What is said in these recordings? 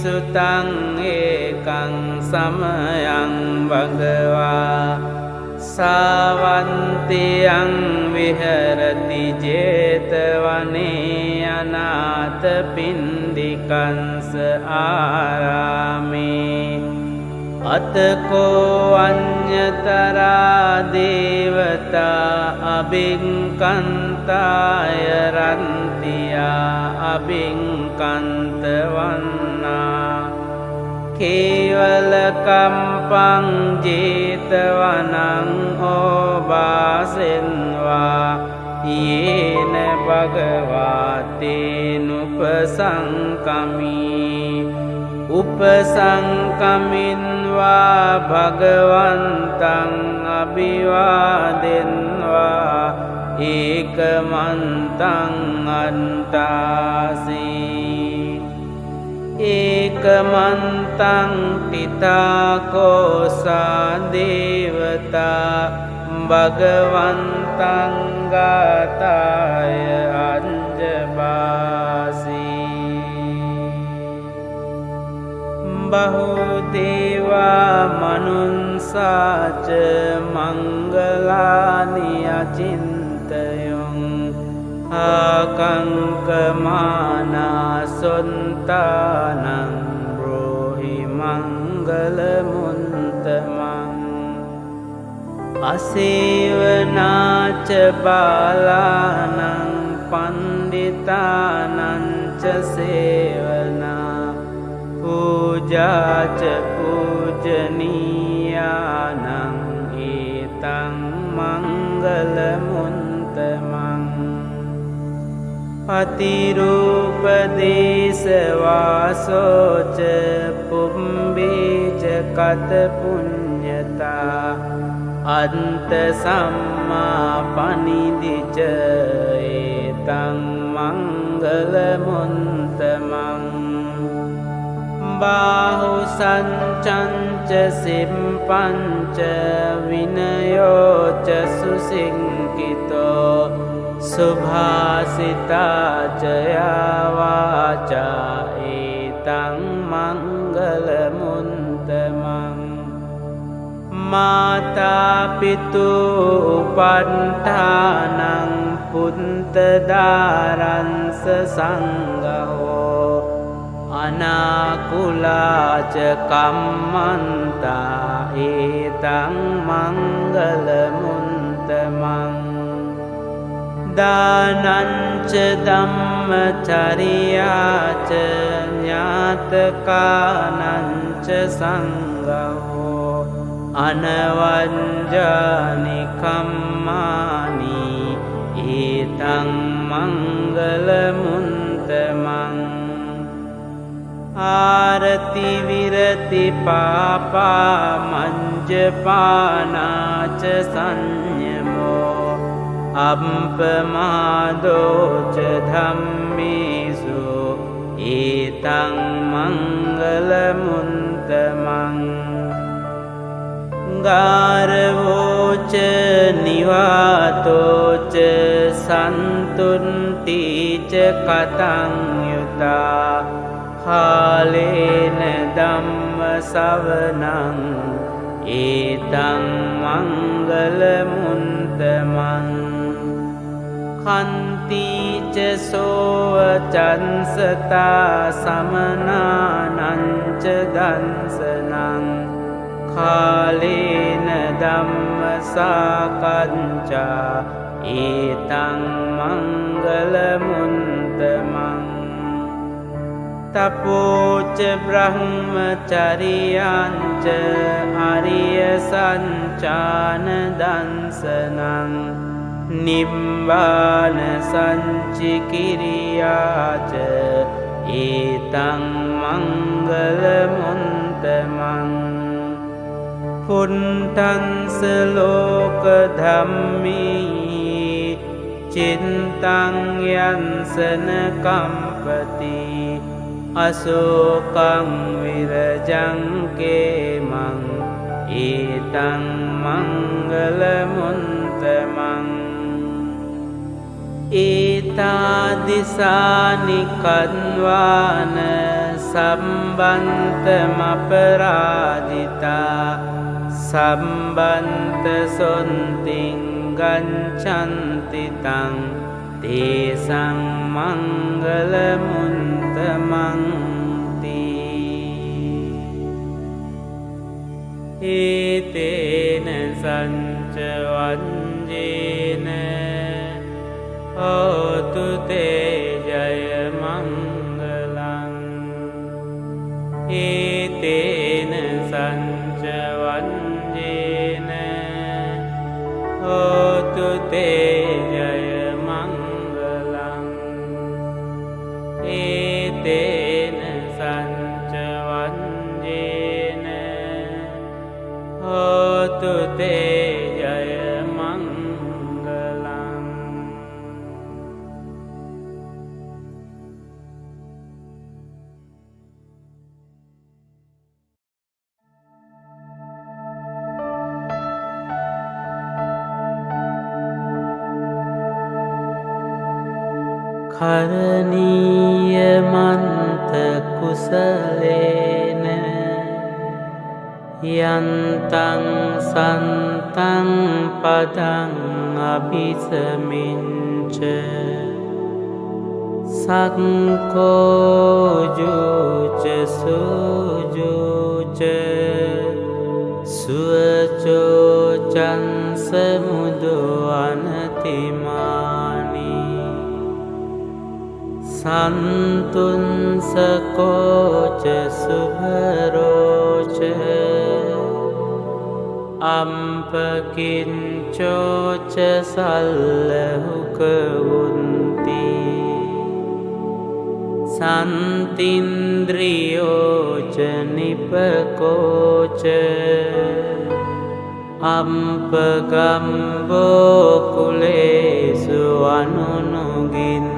sutang ekang samayang bhagava Savantiyang viharati jetavane anatha pindikansa arame Atako anyatara devata abhinkantaya rantiya abhinkantavanna Kevalakampang jetavanang obasenva Yena bhagavate nupasankami Upasankaminva bhagavantang abhivadenva Ekamantang antasi Ekamantang titakosa devata Bhagavantang gataya anjabasi Bahudeva manunsaca mangalani acintayung Akangkamana sontanang brohi mangalamuntamang Asevanaca balanang panditanang ca sevana Puja ca pujaniyanang itang mangalamuntamang Patirupadesavasoca pumbija kata punyata Anta samma panidija etang mangalamuntamang Bahu sancanca simpanca vinayoca susinkito Subhasita jaya vaca etang mangalamuntamang Mata pitu upantanang puntadaran sesanggaho Anakula ca kammanta etang mangalamuntamang Dananca dhammacariya ca nyatakananca sanggaho Anavanjani kammani etang mangalamuntamang Arati virati papa manjapana ca sanyamo Ampamado ca dhammesu etang mangalamuntamang Garvo ca nivato ca santunti ca katang yuta Halena dhamma savanang etang mangalamuntamang Kanti ca sovacansata samananang ca dansanang Halena dhamma sakanca etang mangalamuntamang Tapoca brahmacariyanca ariya sancana dansanang Nibbana sancikiriyaca etang mangalamuntamang Puntang seloka dhammi Cintang yansana kampati Asokang virajang kemang Etang mangalamuntamang Eta disani kanvana සම්බන්තමපරාජිතා සම්බන්ත සොන්තිං ගච්ඡන්තිතං තේසං මංගල මුන්තමන්ති ඒතේන සංච වංජේන හෝතු තේ ජය මංගලං ඒතේන සංච වංජේන හෝතු තේ ජය මංගලං ඒතේන සංච වංජේන හෝතු තේ ජය මංගලං කරණීයමන්ත කුසලේන යන්තං සන්තං පදං අභිසමිච්ඡ සක්ඛෝජුච සුජුච සුවචෝ චන්ස මුදු අනතිමානි සන්තුන්සකෝච සුභරෝච අම්පකින්චෝච සල්ලහුකවුන්ති සන්තින්ද්‍රියෝච නිපකෝච අම්පගම්බෝ කුලේසු අනුනුගින්දෝ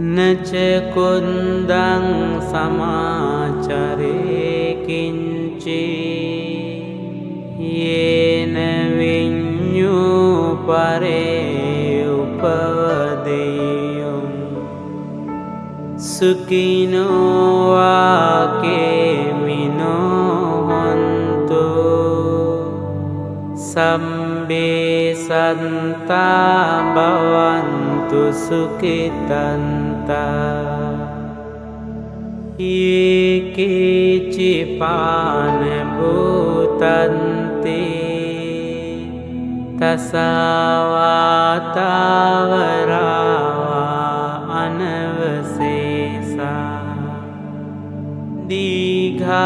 නචකුන්දං සමාචරේ කිංචි යේන විඤ්ඤූ පරේ උපවදෙය්‍යං සුඛිනෝ වාකේමිනෝ හන්තු සම්බේ සන්තා භවන්තු සුඛිතන්තා ඒකේචිපාන භූතන්ති තසවාතාවරාවා අනවසේසා දීඝාවායේ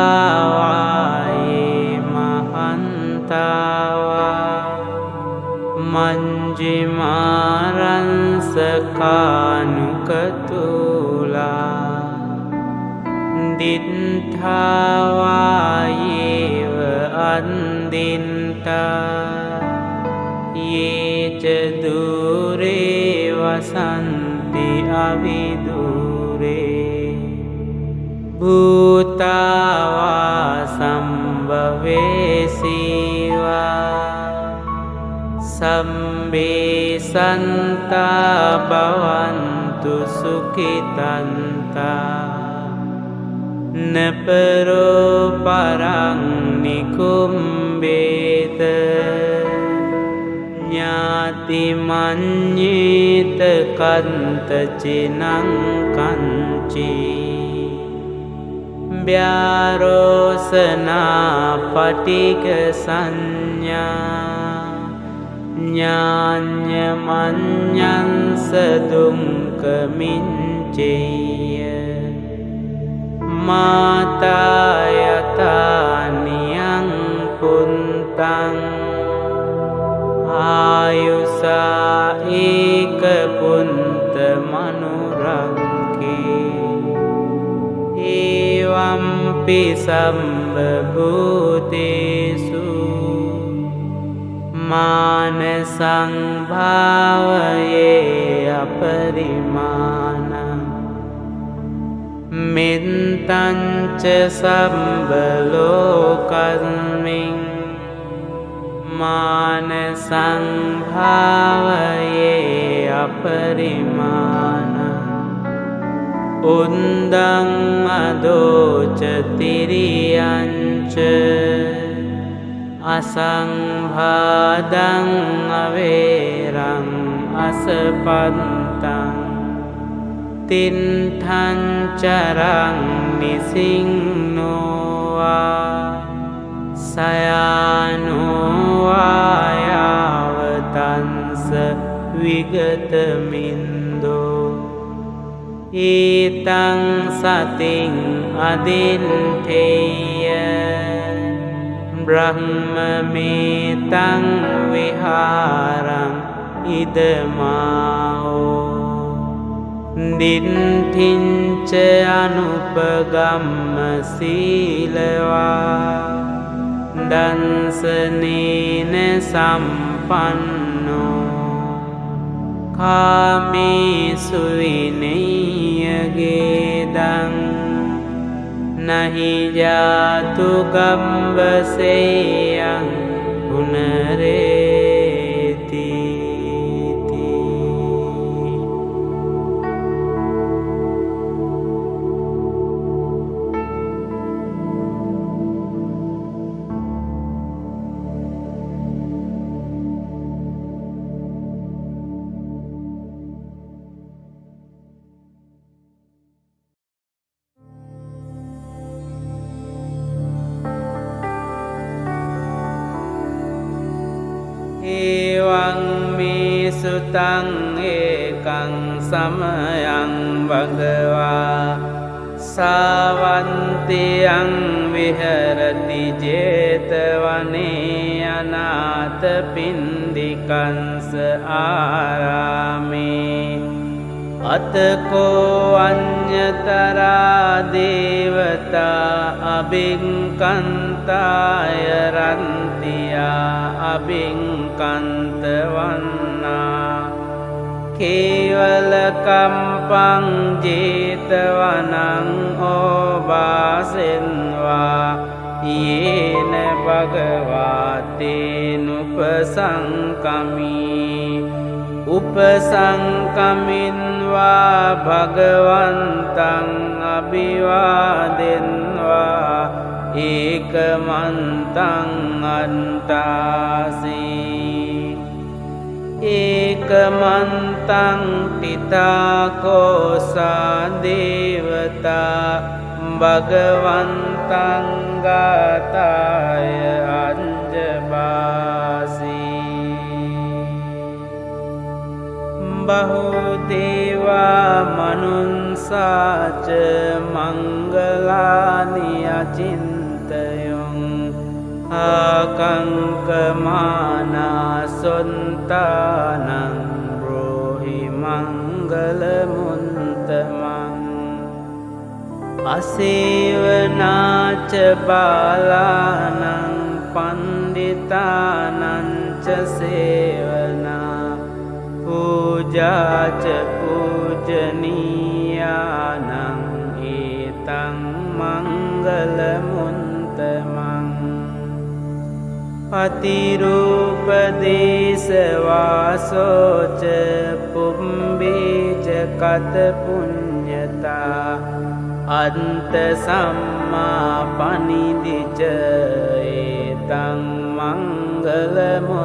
මහන්තාවා මංජිමාරංසකානුකතුලා දිත්ථාවායේව අන්දින්තා යේච දුරේ වසන්ති අවිදුරේ භූතාවා සම්භවේසීවා සම්බේ සන්තා භවන්තු සුඛිතන්තා නපරෝ පරං නිකුම්බේත ඥාති මඤ්ඤේත කන්තචිනං කංචී ව්‍යාරෝසනා පටික සංඥා ඥාඤ්ඤමඤ්ඤංස දුක්ඛමිච්ඡේය මාතා යතානියං පුන්තං ආයුසා ඒක පුන්ත මනුරංකේ ඒවම්පි සම්බභූතේසු මාන සංභාවයේ අපරිමාණ මෙත්තංච සම්බලෝකස්මින් මාන සංභාවයේ අපරිමාණ උන්දං අදෝච තිරියංච අසංභාදං අවේරං අසපත්තං තින්ඨං චරං නිසින්නෝවා සයානෝවා යාවතංස විගතමින්දෝ ඊතං සතින් අදින්ඨේය බ්‍රහ්මමේතං විහාරං ඉදමාහෝ දින්ඨින්ච අනුපගම්ම සීලවා දන්සනේන සම්පන්නෝ කාමේසු විනය්‍යගේදං නහි ජාතු ගම්බසේයං පුනරේති. එවං මේ සුතං ඒකං සමයං භගවා සාවන්තියං විහරති ජේතවනේ අනාථ පින්ඩිකංස ආරාමේ අතකෝ අඤ්ඤතරා දේවතා අබින්කන්තාය රන්තියා අබින්කන්තවන්නා කේවල කම්පං ජේතවනං ඕවාසෙන්වා යේන භගවාතේනුපසංකමී උපසංකමින්වා භගවන්තං අභිවාදෙන්වා ඒකමන්තං අන්තාසී ඒකමන්තං තිතාකෝසා දේවතා භගවන්තං ගාතාය අංජබාසී බහුදේවා මනුන්සාච මංගලානි අචින්තයොං ආකංකමානා සොන්තානං බ්‍රෝහි මංගලමුන්තමං අසේවනාච බාලානං පණ්ඩිතානංච සේවනා පූජාච පූජනීයානං ඒතං මංගලමුන්තමං පතිරූපදේශවාසෝච පුම්බේච කත පුඤ්ඤතා අන්ත සම්මා පනිදිච ඒතං මංගලමුන්තමං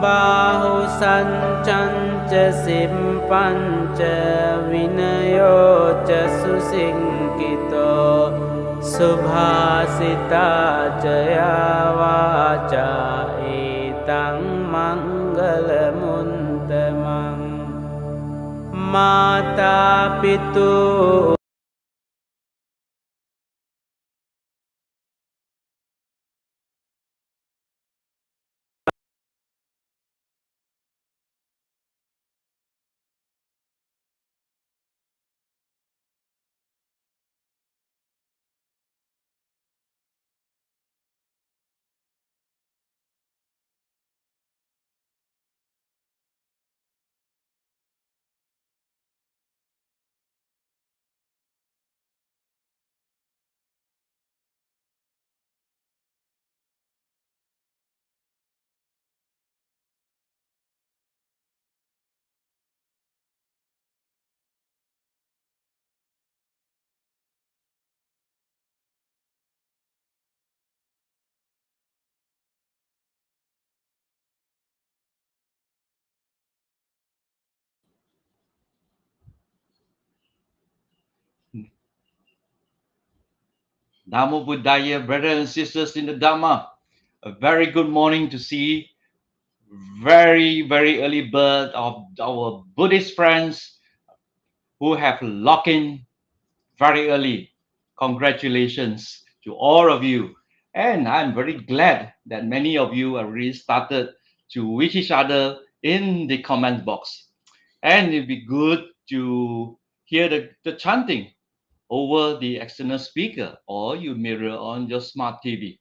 බාහු සංචංච සිම්පංච විනයෝච සුසිංකිතෝ සුභාසිතාච යාවාචා ඒතං මංගලමුන්තමං මාතා පිතු Namo Buddhaya, brothers and sisters in the Dhamma. A very good morning to see very early bird of our Buddhist friends who have locked in very early. Congratulations to all of you. And I'm very glad that many of you have already started to wish each other in the comment box. And it'd be good to hear the chanting over the external speaker, or you mirror on your smart TV.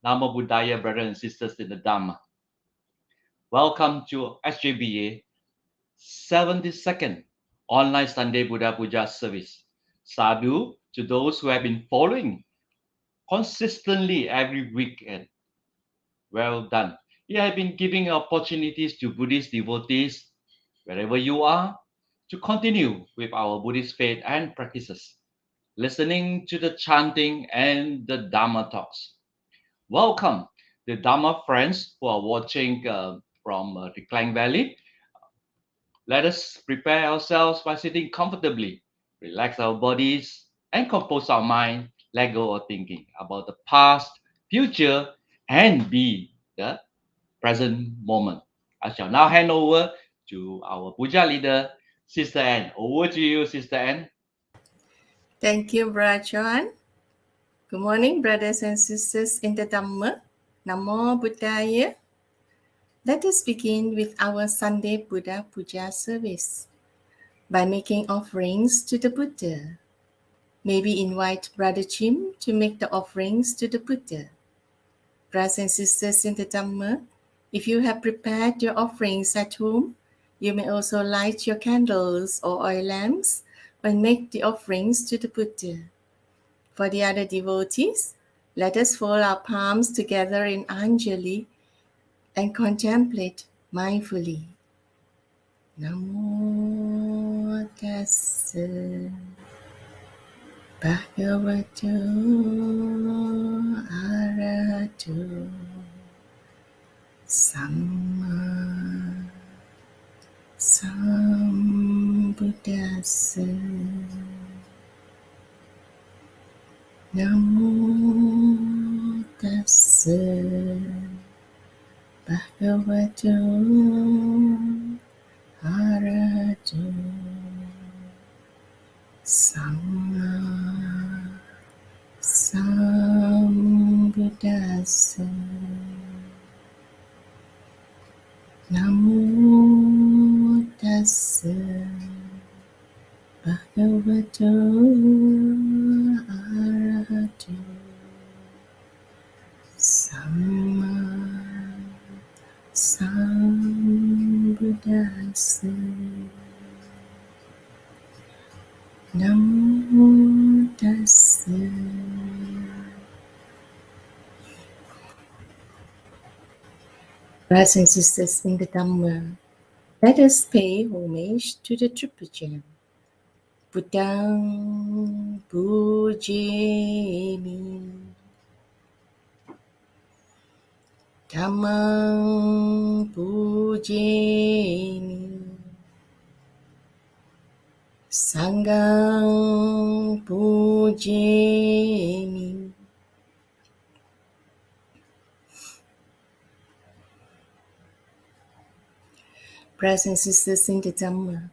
Namo Buddhaya, brothers and sisters in the Dhamma. Welcome to SJBA 72nd Online Sunday Buddha Puja service. Sadhu to those who have been following consistently every weekend. Well done. You have been giving opportunities to Buddhist devotees, wherever you are, to continue with our Buddhist faith and practices, listening to the chanting and the Dhamma talks. Welcome, the Dhamma friends who are watching from the Klang Valley. Let us prepare ourselves by sitting comfortably, relax our bodies, and compose our mind, let go of thinking about the past, future, and be the present moment. I shall now hand over to our puja leader, Sister Anne. Over to you, Sister Anne. Thank you, Brother John. Good morning, brothers and sisters in the Dhamma. Namo Buddhaya. Let us begin with our Sunday Buddha Puja service by making offerings to the Buddha. May we invite Brother Jim to make the offerings to the Buddha. Brothers and sisters in the Dhamma, if you have prepared your offerings at home, you may also light your candles or oil lamps and make the offerings to the Buddha. For the other devotees, let us fold our palms together in Anjali and contemplate mindfully. Namo tassa bhagavato arahato samma sambuddhassa. Namo tassa bhagavato arahato samma sambuddhassa. Namo tassa bhagavato arahato samma sambuddhassa. Namo tassa. Brothers and sisters in the Dhamma, let us pay homage to the Triple Gem. Buddhang pujemi, Dhammang pujemi, Sanghang pujemi. Brothers and sisters in the Dhamma,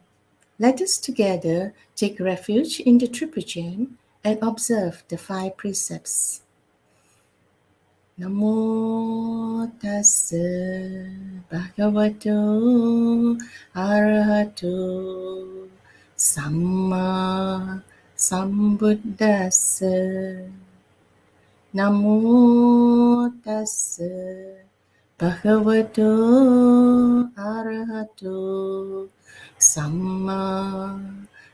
let us together take refuge in the Triple Gem and observe the 5 precepts. Namo tassa bhagavato arahato samma sambuddhassa. Namo tassa bhagavato arahato samma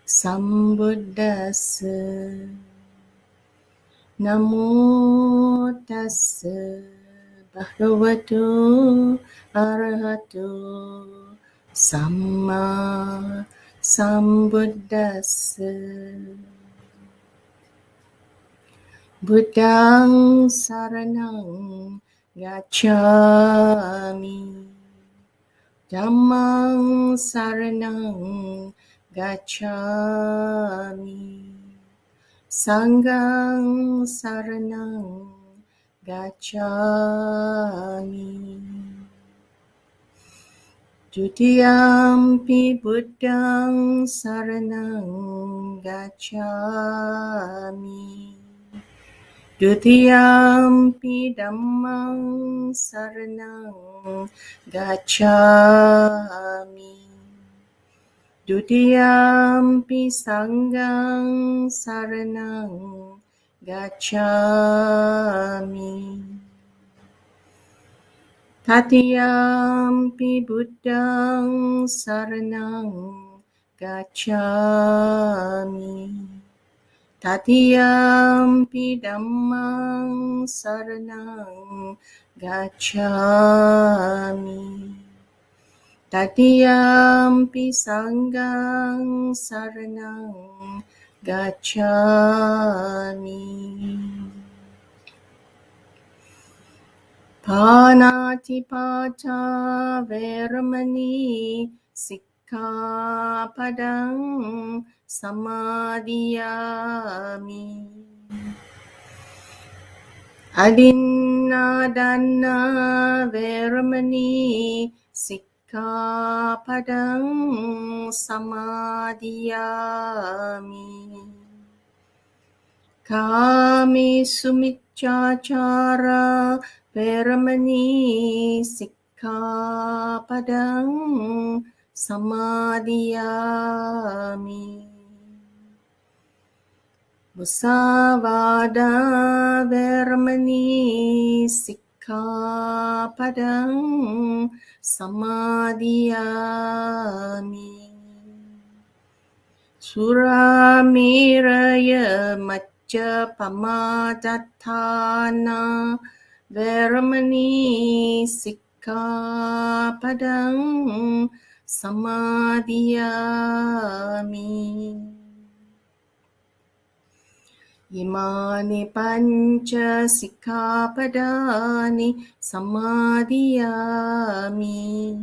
sambuddhassa. Namo tassa bhagavato arahato samma sambuddhassa. Buddhang saranang gacchami, Dhammang saranang gacchami, Sanghang saranang gacchami. Dutiyampi buddhang saranang gacchami. Dutiyampi dhammang saranang gacchami. Dutiyampi sanghang saranang gacchami. Tatiyampi buddhang saranang gacchami. Tatiyampi dhammang saranang gacchami. Tatiyampi sanghang saranang gacchami. Panatipata veramani sikkhapadang samadhiyami. Adinadana veramani sikkhapadang samadhiyami. Kami sumiccacara veramani sikkhapadang samadhiyami. Musavada veramani sikkhapadang samadhiyami. Suramiraya Majjapamadatthana veramani sikkhapadang samadhiyami. Imani panca sikkhapadani samadhiyami.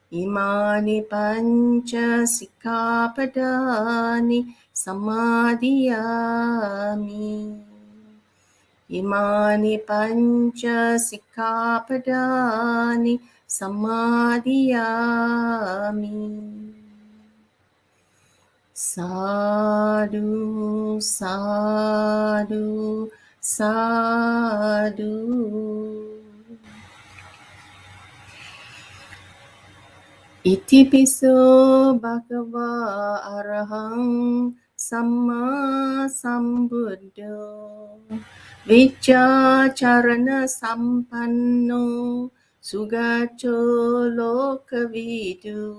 Imani panca sikkhapadani samadhiyami. Imani panca sikkhapadani samadhiyami. Sadhu, sadhu, sadhu. Itipiso bhagava arahang samma sambuddho vicacharana sampanno sugacho lokavidu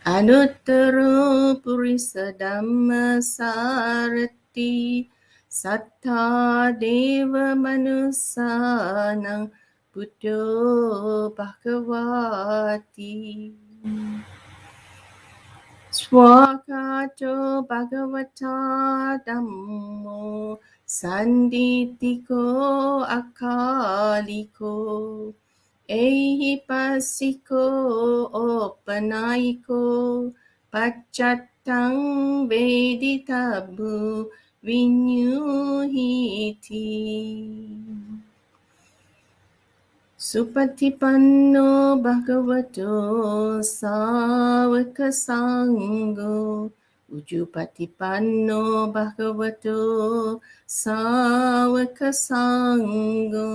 anuttaro purisa dhamma sarati sattha deva manussanang buddho bhagavati. Swakato bhagavata dhammo sanditiko akaliko ehipasiko opanayiko paccatang veditabu vinyuhiti. Supatipanno bhagavato sāvaka sangho. Ujupatipanno bhagavato sāvaka sangho.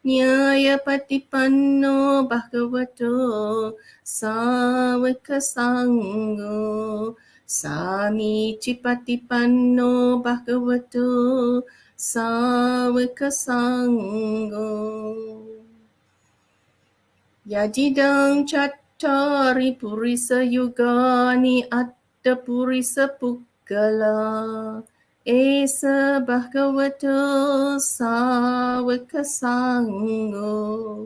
Nyayapatipanno bhagavato sāvaka sangho. Samicipatipanno bhagavato sāvaka sangho. Yadidang cattari purisa yugani atta purisa puggala esa bhagavato sāvaka sangho.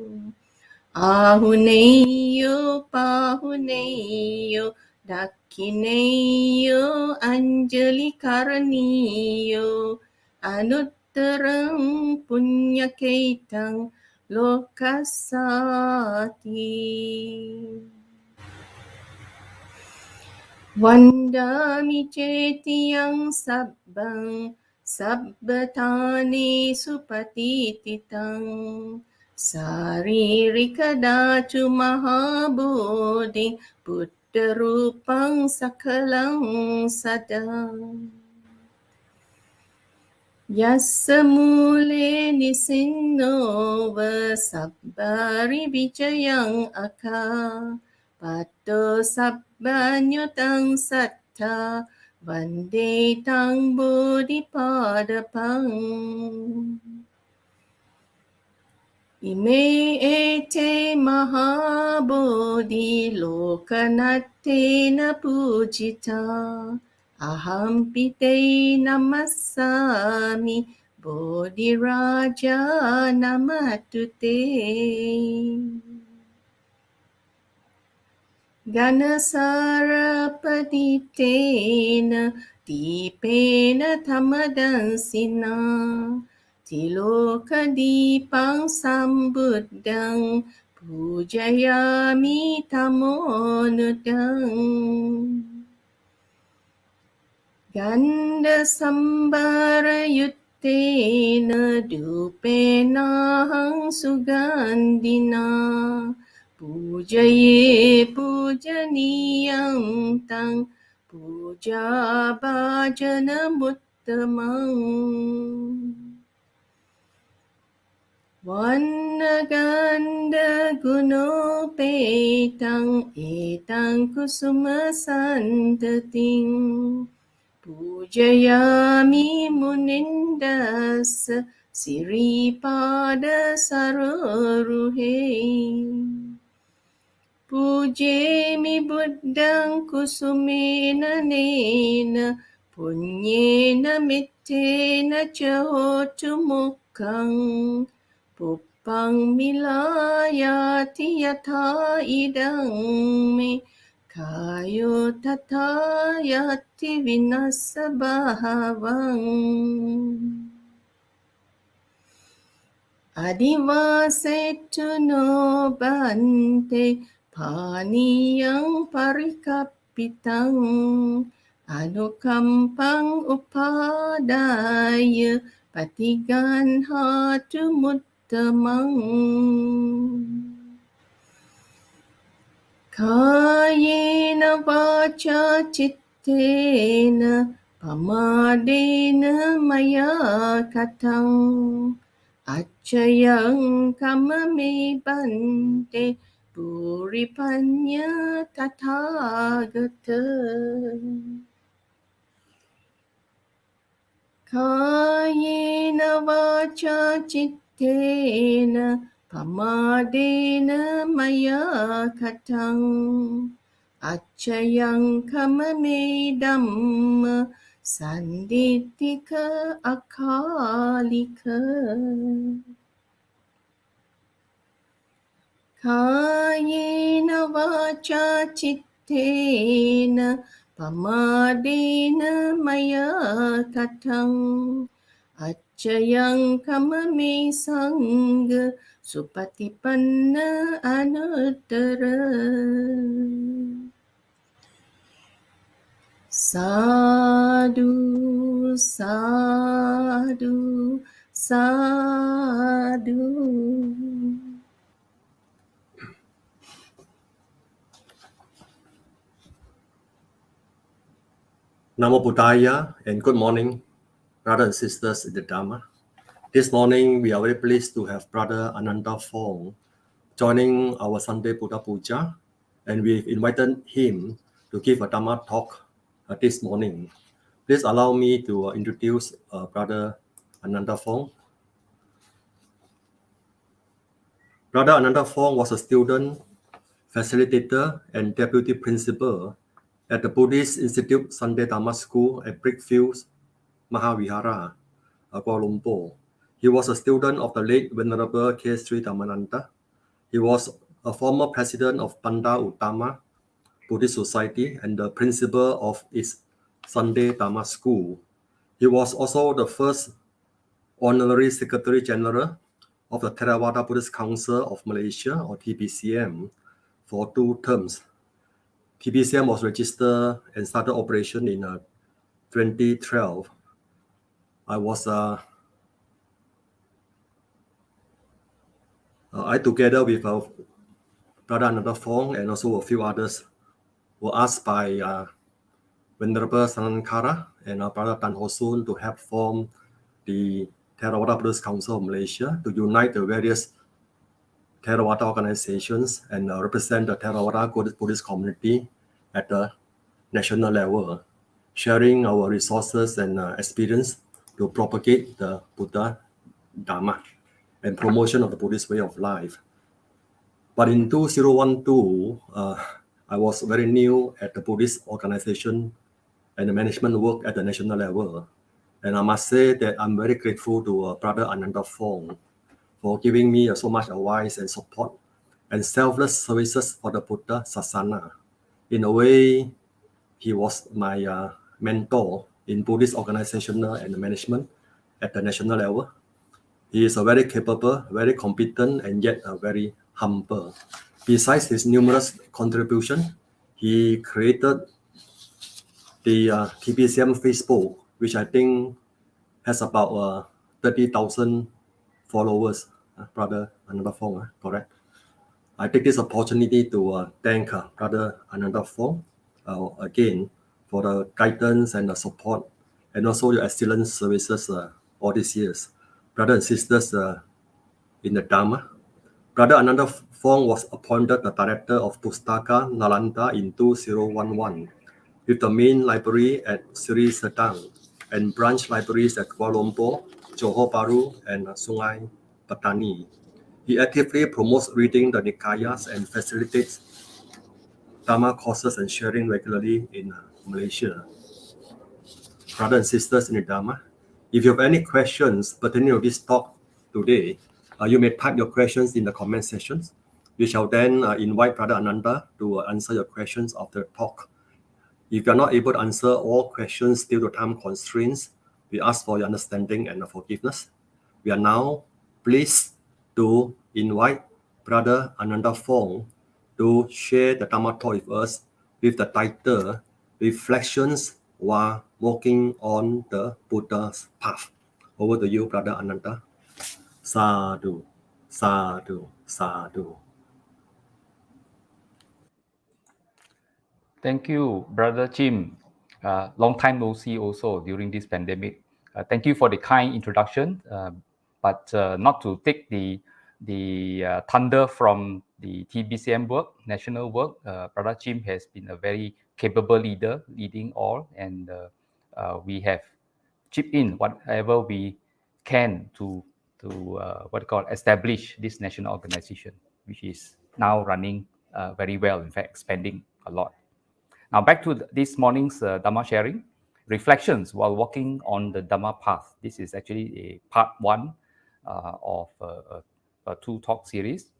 Ahuneyo pahuneyo dakineyo anjali karaniyo anuttarang punyakeitang lokasati. Vandami cetiyang sabbang sabbatani supatititang saririkadatu mahabodhi buddha rupang sakalang sadang Yassa mule nisinno sabbari vijayang aka Pato sabbanyutang satta Vande tang bodhipadapang Ime ete mahabodhi lokanattena pujita Aham pite namassami bodhi raja namatute Ganasara paditena dipena tamadansina Tiloka dipang sambuddhang pujayami tamonudang Ganda sambara yuttena dupenahang sugandina Pujaye pujaniyam tang puja bhajana muttamang Vannaganda gunopetang etang kusuma santating Pujayami munindas siripada saroruhe Pujemi buddhang kusumena nena punyena mittena chahotu mukkang Puppang milayati yatha idang me kayo tata yati vinassa bhavang Adivasetu no bante paniyang parikappitang anukampang upadaya patiganhatu muttamang Kayena vacha cittena pamadena maya katang Acayang kamame bante puripanya tathagata Kayena vacha cittena pamadena maya katang Acayang kamame dhamma sandittika akalika Kayena vacha cittena pamadena maya katang Acayang kamame sangha supatipanna anuttara Sadhu, sadhu, sadhu. Namo Buddhaya and good morning, brothers and sisters in the Dharma. This morning, we are very pleased to have Brother Ananda Fong joining our Sunday Buddha Puja, and we've invited him to give a Dharma talk this morning. Please allow me to introduce Brother Ananda Fong. Brother Ananda Fong was a student, facilitator, and deputy principal at the Buddhist Institute Sunday Dharma School at Brickfields, Mahavihara, Kuala Lumpur. He was a student of the late Venerable K. Sri Dhammananda. He was a former president of Banda Uttama Buddhist Society and the principal of its Sunday Dharma School. He was also the first Honorary Secretary General of the Theravada Buddhist Council of Malaysia, or TBCM, for 2 terms. TBCM was registered and started operation in 2012. I together with Brother Ananda Fong and also a few others were asked by Venerable Sanankara and Brother Tan Ho Soon to help form the Theravada Buddhist Council of Malaysia to unite the various Theravada organizations and represent the Theravada Buddhist community at the national level, sharing our resources and experience to propagate the Buddha Dharma and promotion of the Buddhist way of life. But in 2012, I was very new at the Buddhist organization and the management work at the national level. And I must say that I'm very grateful to Brother Ananda Fong for giving me so much advice and support and selfless services for the Buddha Sasana. In a way, he was my mentor in Buddhist organizational and management at the national level. He is a very capable, very competent, and yet very humble. Besides his numerous contributions, he created the TBCM Facebook, which I think has about 30,000 followers. Brother Ananda Fong, correct? I take this opportunity to thank Brother Ananda Fong again for the guidance and the support and also your excellent services all these years. Brothers and sisters in the Dharma, Brother Ananda Fong was appointed the director of Pustaka Nalanda in 2011 with the main library at Sri Sedang and branch libraries at Kuala Lumpur, Johor Bahru, and Sungai Petani. He actively promotes reading the Nikayas and facilitates Dharma courses and sharing regularly in Malaysia. Brothers and sisters in the Dharma, if you have any questions pertaining to this talk today, you may type your questions in the comment sections. We shall then invite Brother Ananda to answer your questions after the talk. If you are not able to answer all questions due to time constraints, we ask for your understanding and forgiveness. We are now pleased to invite Brother Ananda Fong to share the Dharma talk with us with the title Reflections While Walking on the Buddha's Path. Over to you, Brother Ananda. Sadhu, sadhu, sadhu. Thank you, Brother Jim. Long time no see also during this pandemic. Thank you for the kind introduction, but not to take the thunder from the TBCM work, national work. Brother Jim has been a very capable leader, leading all, and we have chipped in whatever we can to establish this national organization, which is now running very well, in fact, expanding a lot. Now back to this morning's Dhamma sharing, reflections while walking on the Dhamma path. This is actually a part one of a two-talk series.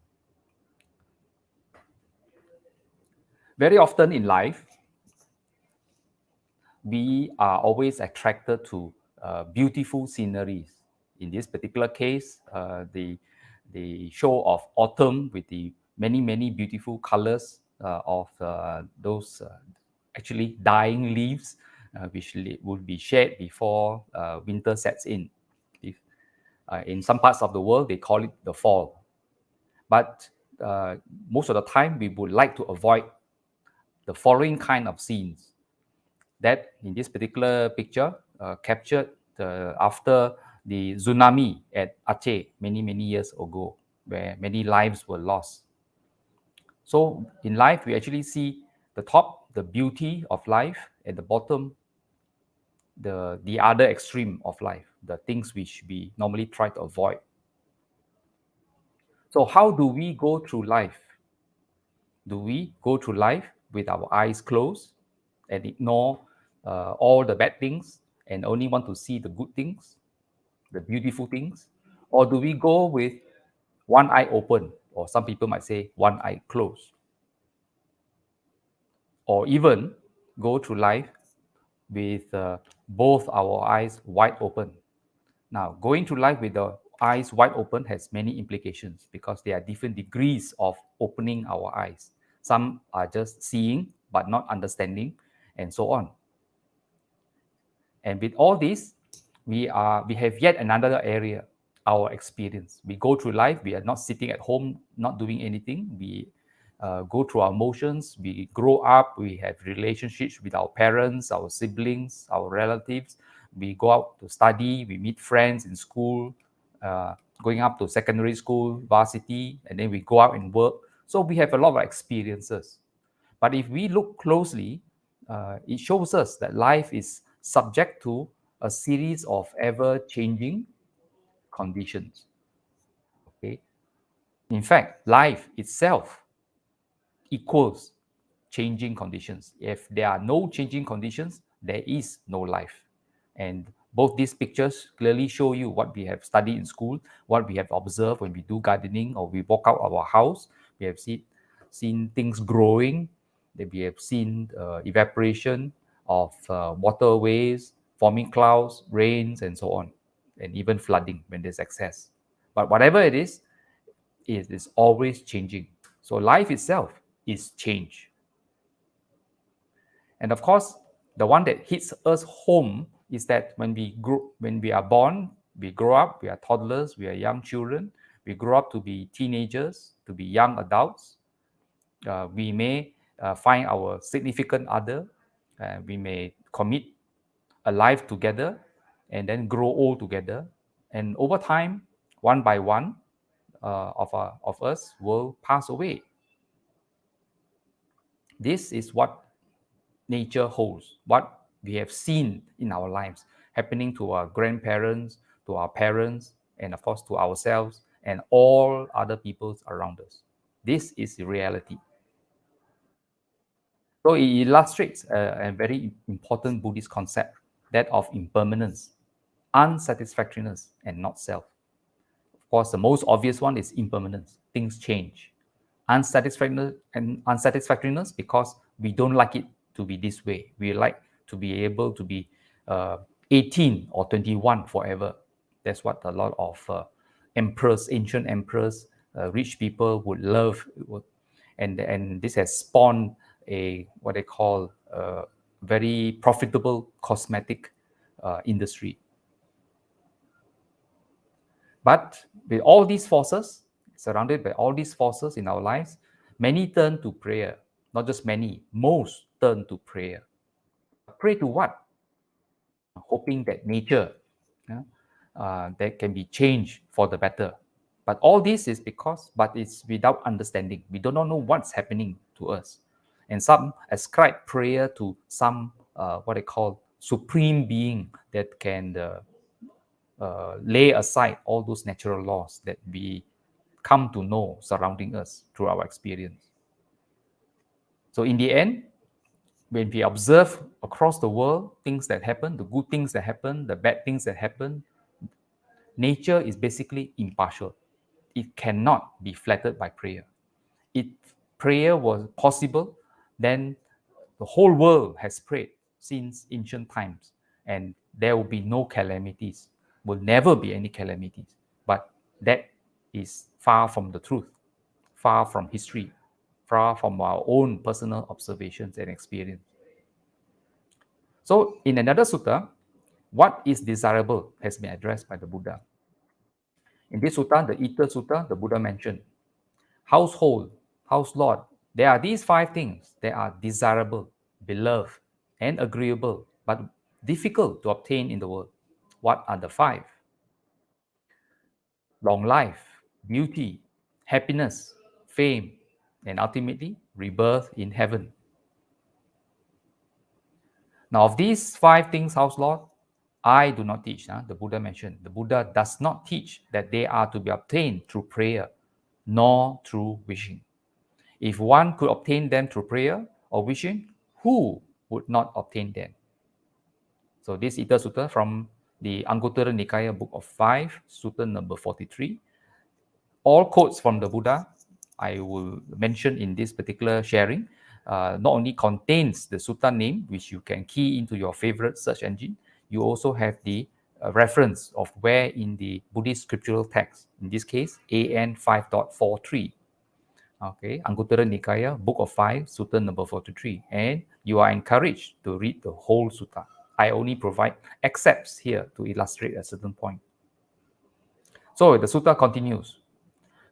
Very often in life, we are always attracted to beautiful sceneries. In this particular case, the show of autumn with the many beautiful colors of those actually dying leaves, which would be shed before winter sets in. In some parts of the world, they call it the fall. But most of the time, we would like to avoid the following kind of scenes that in this particular picture captured after the tsunami at Aceh many years ago, where many lives were lost. So in life, we actually see the top, the beauty of life, at the bottom, the other extreme of life, the things which we normally try to avoid. So how do we go through life? Do we go through life with our eyes closed and ignore all the bad things and only want to see the good things, the beautiful things? Or do we go with one eye open, or some people might say one eye closed? Or even go through life with both our eyes wide open. Now, going through life with the eyes wide open has many implications because there are different degrees of opening our eyes. Some are just seeing but not understanding, and so on. And with all this, we have yet another area, our experience. We go through life, we are not sitting at home, not doing anything. We go through our emotions, we grow up, we have relationships with our parents, our siblings, our relatives. We go out to study, we meet friends in school, going up to secondary school, varsity, and then we go out and work. So we have a lot of experiences. But if we look closely, it shows us that life is subject to a series of ever-changing conditions. Okay? In fact, life itself equals changing conditions. If there are no changing conditions, there is no life. And both these pictures clearly show you what we have studied in school, what we have observed when we do gardening or we walk out of our house. We have seen things growing, that we have seen evaporation of waterways, forming clouds, rains, and so on, and even flooding when there's excess. But whatever it is always changing. So life itself is change. And of course, the one that hits us home is that when we are born, we grow up, we are toddlers, we are young children, we grow up to be teenagers, to be young adults. We may find our significant other, we may commit a life together, and then grow old together. And over time, one by one, of us will pass away. This is what nature holds, what we have seen in our lives happening to our grandparents, to our parents, and of course to ourselves and all other peoples around us. This is the reality. So it illustrates a very important Buddhist concept, that of impermanence, unsatisfactoriness, and not self. Of course, the most obvious one is impermanence. Things change. Unsatisfactoriness because we don't like it to be this way. We like to be able to be 18 or 21 forever. That's what a lot of ancient emperors, rich people would love. And this has spawned what they call a very profitable cosmetic industry. But with all these forces, surrounded by all these forces in our lives, many turn to prayer. Not just many, most turn to prayer. Pray to what? Hoping that nature that can be changed for the better. But all this is but it's without understanding. We do not know what's happening to us. And some ascribe prayer to some, what they call supreme being that can lay aside all those natural laws that we come to know surrounding us through our experience. So in the end, when we observe across the world things that happen, the good things that happen, the bad things that happen, nature is basically impartial. It cannot be flattered by prayer. If prayer was possible, then the whole world has prayed since ancient times, and there will be no calamities, will never be any calamities. But that is far from the truth, far from history, far from our own personal observations and experience. So in another sutta, what is desirable has been addressed by the Buddha. In this sutta, the Ether Sutta, the Buddha mentioned household, house lord. There are these 5 things that are desirable, beloved, and agreeable, but difficult to obtain in the world. What are the 5? Long life, beauty, happiness, fame, and ultimately rebirth in heaven. Now, of these 5 things, house lord, I do not teach. The Buddha mentioned. The Buddha does not teach that they are to be obtained through prayer, nor through wishing. If one could obtain them through prayer or wishing, who would not obtain them? So this Ita Sutta from the Anguttara Nikaya Book of 5, Sutta number 43. All quotes from the Buddha I will mention in this particular sharing not only contains the sutta name, which you can key into your favorite search engine, you also have the reference of where in the Buddhist scriptural text, in this case, AN 5.43. Okay, Anguttara Nikaya, Book of 5, Sutta number 43. And you are encouraged to read the whole sutta. I only provide excerpts here to illustrate a certain point. So the sutta continues.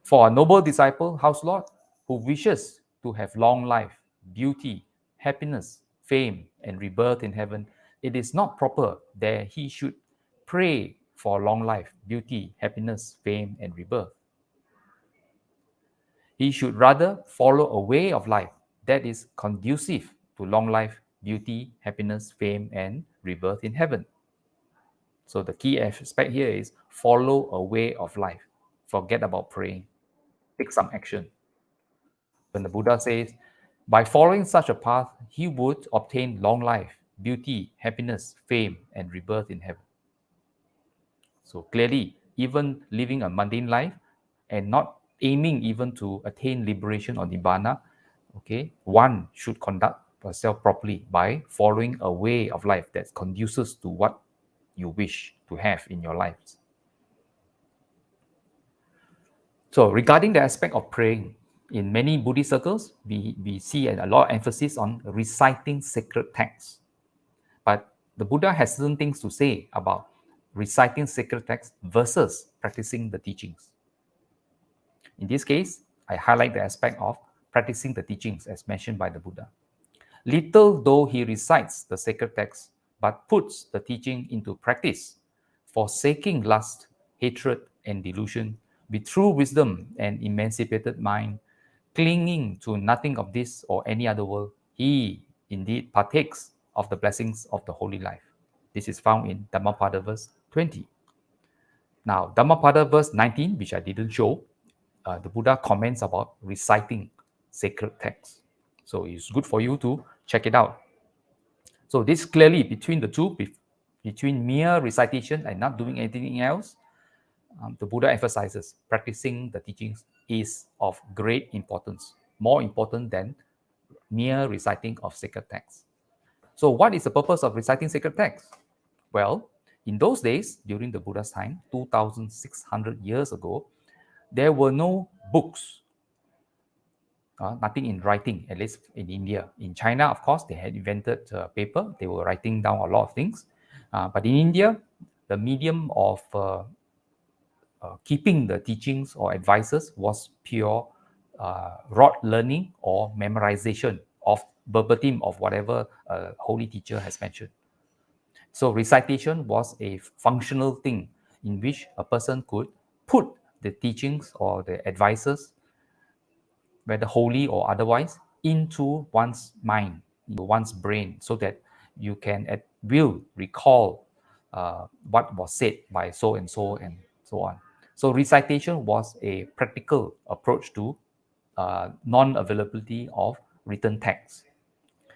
For a noble disciple, house lord, who wishes to have long life, beauty, happiness, fame, and rebirth in heaven, it is not proper that he should pray for long life, beauty, happiness, fame, and rebirth. He should rather follow a way of life that is conducive to long life, beauty, happiness, fame, and rebirth in heaven. So the key aspect here is follow a way of life. Forget about praying. Take some action. When the Buddha says, by following such a path, he would obtain long life, beauty, happiness, fame, and rebirth in heaven. So clearly, even living a mundane life and not aiming even to attain liberation or nibbana, okay, one should conduct oneself properly by following a way of life that conduces to what you wish to have in your lives. So regarding the aspect of praying, in many Buddhist circles, we see a lot of emphasis on reciting sacred texts. But the Buddha has certain things to say about reciting sacred texts versus practicing the teachings. In this case, I highlight the aspect of practicing the teachings as mentioned by the Buddha. Little though he recites the sacred text, but puts the teaching into practice, forsaking lust, hatred, and delusion, with true wisdom and emancipated mind, clinging to nothing of this or any other world, he indeed partakes of the blessings of the holy life. This is found in Dhammapada verse 20. Now, Dhammapada verse 19, which I didn't show, the Buddha comments about reciting sacred texts. So it's good for you to check it out. So this clearly between the two, between mere recitation and not doing anything else, the Buddha emphasizes practicing the teachings is of great importance, more important than mere reciting of sacred texts. So what is the purpose of reciting sacred texts? Well, in those days, during the Buddha's time, 2,600 years ago, there were no books, nothing in writing, at least in India. In China, of course, they had invented paper. They were writing down a lot of things. But in India, the medium of keeping the teachings or advices was pure rote learning or memorization of verbatim of whatever a holy teacher has mentioned. So recitation was a functional thing in which a person could put the teachings or the advices, whether holy or otherwise, into one's mind, into one's brain, so that you can at will recall what was said by so and so on. So recitation was a practical approach to non-availability of written text.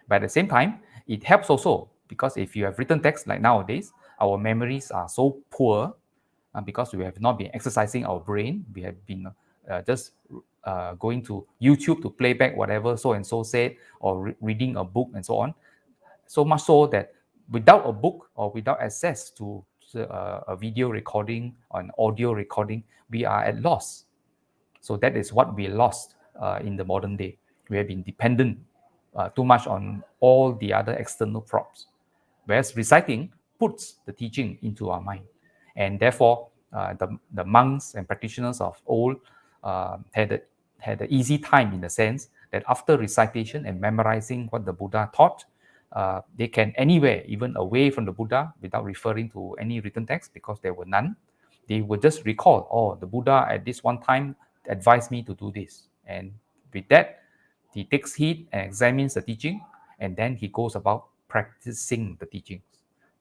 But at the same time, it helps also because if you have written text like nowadays, our memories are so poor because we have not been exercising our brain. We have been just going to YouTube to play back whatever so and so said, or reading a book and so on. So much so that without a book or without access to a video recording or an audio recording, we are at loss. So that is what we lost in the modern day. We have been dependent too much on all the other external props. Whereas reciting puts the teaching into our mind. And therefore, the monks and practitioners of old had an easy time in the sense that after recitation and memorizing what the Buddha taught, they can anywhere, even away from the Buddha, without referring to any written text because there were none, they would just recall, oh, the Buddha at this one time advised me to do this. And with that, he takes heed and examines the teaching, and then he goes about practicing the teachings.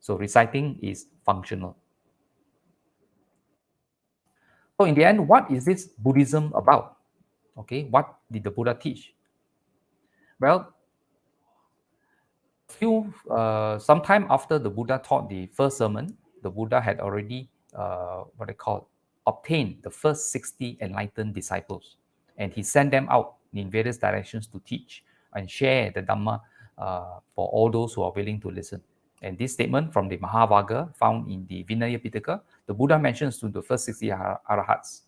So reciting is functional. So in the end, what is this Buddhism about? Okay, what did the Buddha teach? Well, sometime after the Buddha taught the first sermon, the Buddha had already obtained the first 60 enlightened disciples, and he sent them out in various directions to teach and share the Dhamma for all those who are willing to listen. And this statement from the Mahavagga found in the Vinaya Pitaka, the Buddha mentions to the first 60 arahats,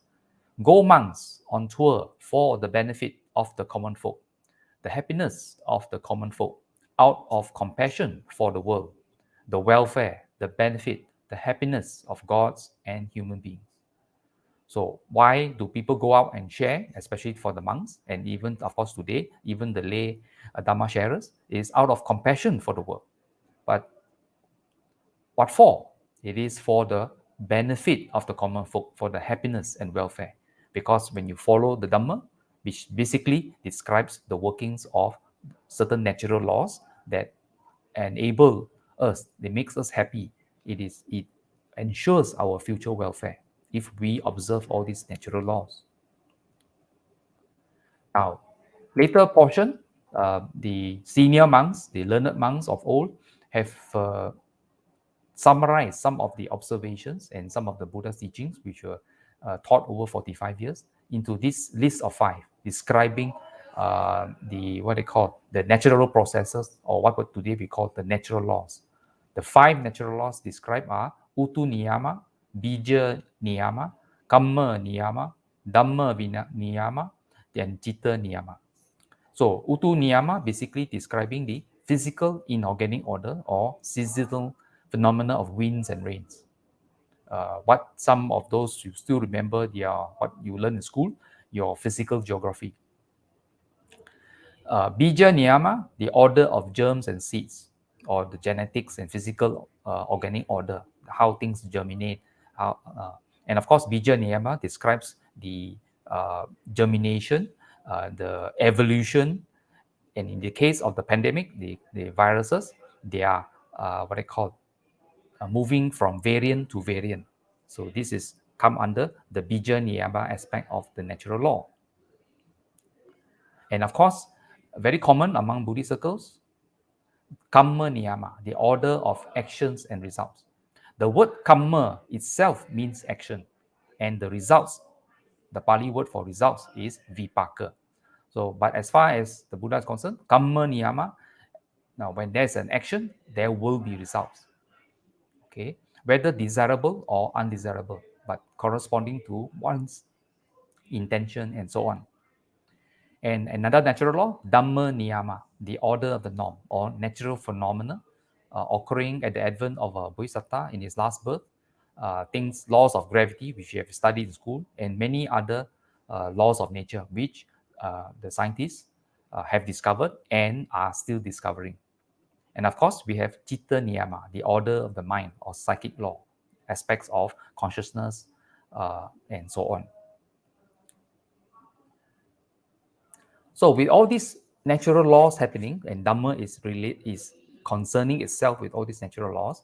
go monks on tour for the benefit of the common folk, the happiness of the common folk, out of compassion for the world, the welfare, the benefit, the happiness of gods and human beings. So why do people go out and share, especially for the monks, and even, of course, today, even the lay Dhamma sharers, is out of compassion for the world. But what for? It is for the benefit of the common folk, for the happiness and welfare. Because when you follow the Dhamma, which basically describes the workings of certain natural laws that enable us, it makes us happy. It ensures our future welfare if we observe all these natural laws. Now, later portion, the senior monks, the learned monks of old, have summarized some of the observations and some of the Buddha's teachings, which were taught over 45 years, into this list of 5, describing the what they call the natural processes, or what today we call the natural laws. The 5 natural laws described are Utu Niyama, Bija Niyama, Kamma Niyama, Dhamma Niyama, and Citta Niyama. So Utu Niyama basically describing the physical inorganic order or seasonal phenomena of winds and rains. What some of those you still remember, they are what you learn in school, your physical geography. Bija Niyama, the order of germs and seeds, or the genetics and physical organic order, how things germinate. And of course, Bija Niyama describes the germination, the evolution, and in the case of the pandemic, the viruses, they are what I call moving from variant to variant. So this is come under the Bija Niyama aspect of the natural law. And of course, very common among Buddhist circles, Kamma Niyama, the order of actions and results. The word Kamma itself means action, and the results, the Pali word for results is Vipaka. So, but as far as the Buddha is concerned, Kamma Niyama, now when there's an action, there will be results. Okay, whether desirable or undesirable, but corresponding to one's intention and so on. And another natural law, Dhamma Niyama, the order of the norm or natural phenomena occurring at the advent of a Bodhisattva in his last birth, things, laws of gravity, which you have studied in school, and many other laws of nature, which the scientists have discovered and are still discovering. And of course, we have Citta Niyama, the order of the mind or psychic law, aspects of consciousness, and so on. So with all these natural laws happening, and Dhamma is concerning itself with all these natural laws,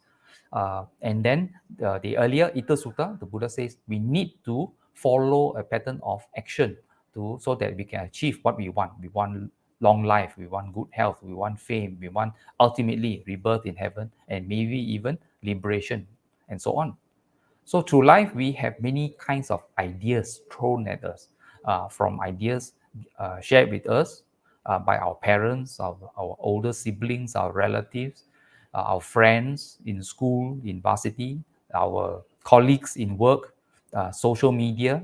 and then the earlier Ita Sutta, the Buddha says we need to follow a pattern of action so that we can achieve what we want. We want long life, we want good health, we want fame, we want ultimately rebirth in heaven, and maybe even liberation, and so on. So through life, we have many kinds of ideas thrown at us, from ideas shared with us by our parents, our older siblings, our relatives, our friends in school, in varsity, our colleagues in work, social media,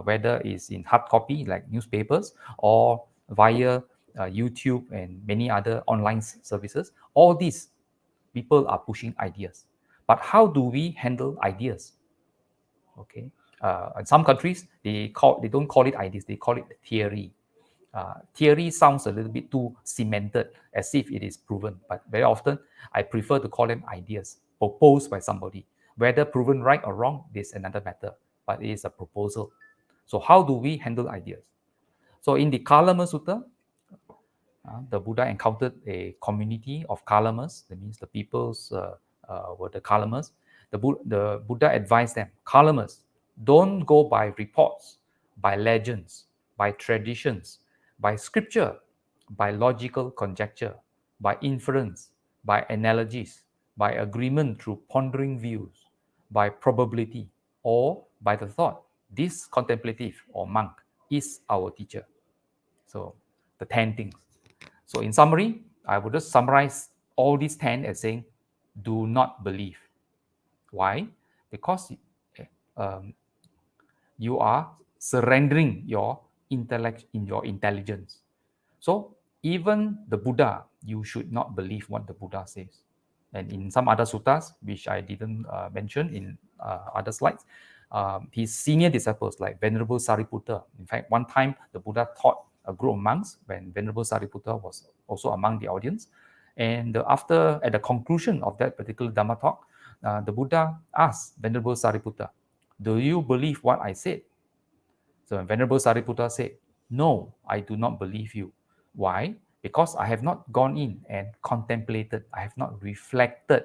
whether it's in hard copy like newspapers or via YouTube and many other online services. All these people are pushing ideas. But how do we handle ideas? Okay, in some countries they don't call it ideas, they call it theory. Theory sounds a little bit too cemented, as if it is proven. But very often, I prefer to call them ideas proposed by somebody. Whether proven right or wrong is another matter, but it is a proposal. So how do we handle ideas? So in the Kalama Sutta, the Buddha encountered a community of Kalamas. That means the peoples were the Kalamas. The Buddha advised them, Kalamas, don't go by reports, by legends, by traditions, by scripture, by logical conjecture, by inference, by analogies, by agreement through pondering views, by probability, or by the thought. This contemplative or monk is our teacher. So the 10 things. So in summary, I would just summarize all these 10 as saying, do not believe. Why? Because you are surrendering your in your intelligence. So even the Buddha, you should not believe what the Buddha says. And in some other suttas, which I didn't mention in other slides, his senior disciples like Venerable Sariputta. In fact, one time the Buddha taught a group of monks when Venerable Sariputta was also among the audience. And at the conclusion of that particular Dhamma talk, the Buddha asked Venerable Sariputta, "Do you believe what I said?" So Venerable Sariputta said, "No, I do not believe you." Why? Because I have not gone in and contemplated, I have not reflected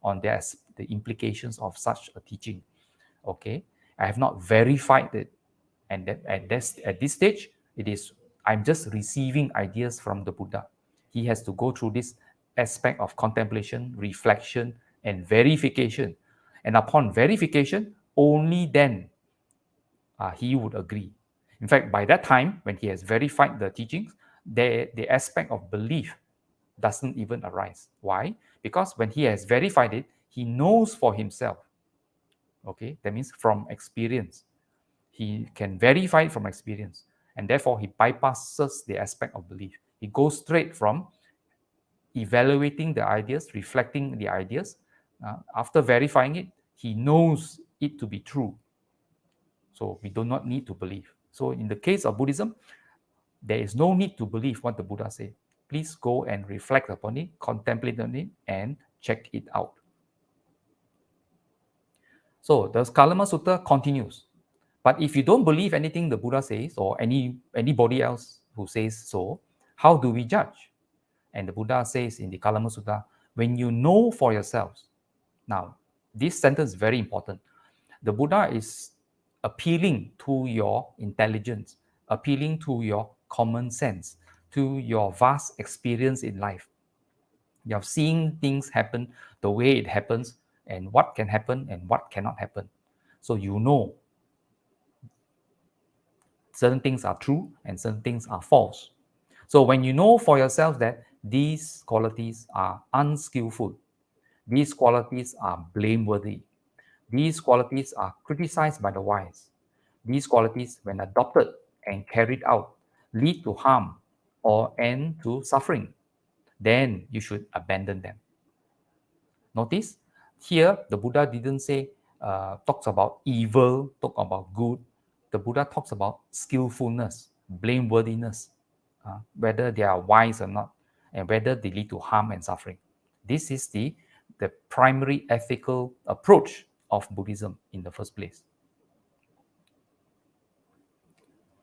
on the implications of such a teaching. Okay, I have not verified it, and that at this stage, I'm just receiving ideas from the Buddha. He has to go through this aspect of contemplation, reflection, and verification. And upon verification, only then he would agree. In fact, by that time, when he has verified the teachings, the aspect of belief doesn't even arise. Why? Because when he has verified it, he knows for himself. Okay, that means from experience. He can verify it from experience, and therefore he bypasses the aspect of belief. He goes straight from evaluating the ideas, reflecting the ideas. After verifying it, he knows it to be true. So we do not need to believe. So in the case of Buddhism, there is no need to believe what the Buddha said. Please go and reflect upon it, contemplate on it, and check it out. So the Kalama Sutta continues. But if you don't believe anything the Buddha says or anybody else who says so, how do we judge? And the Buddha says in the Kalama Sutta, when you know for yourselves. Now, this sentence is very important. The Buddha is appealing to your intelligence, appealing to your common sense, to your vast experience in life. You're seeing things happen the way it happens, and what can happen and what cannot happen. So you know certain things are true and certain things are false. So when you know for yourself that these qualities are unskillful, these qualities are blameworthy, these qualities are criticized by the wise, these qualities, when adopted and carried out, lead to harm or end to suffering, then you should abandon them. Notice here the Buddha didn't say talks about evil, talk about good. The Buddha talks about skillfulness, blameworthiness, whether they are wise or not, and whether they lead to harm and suffering. This is the primary ethical approach of Buddhism in the first place.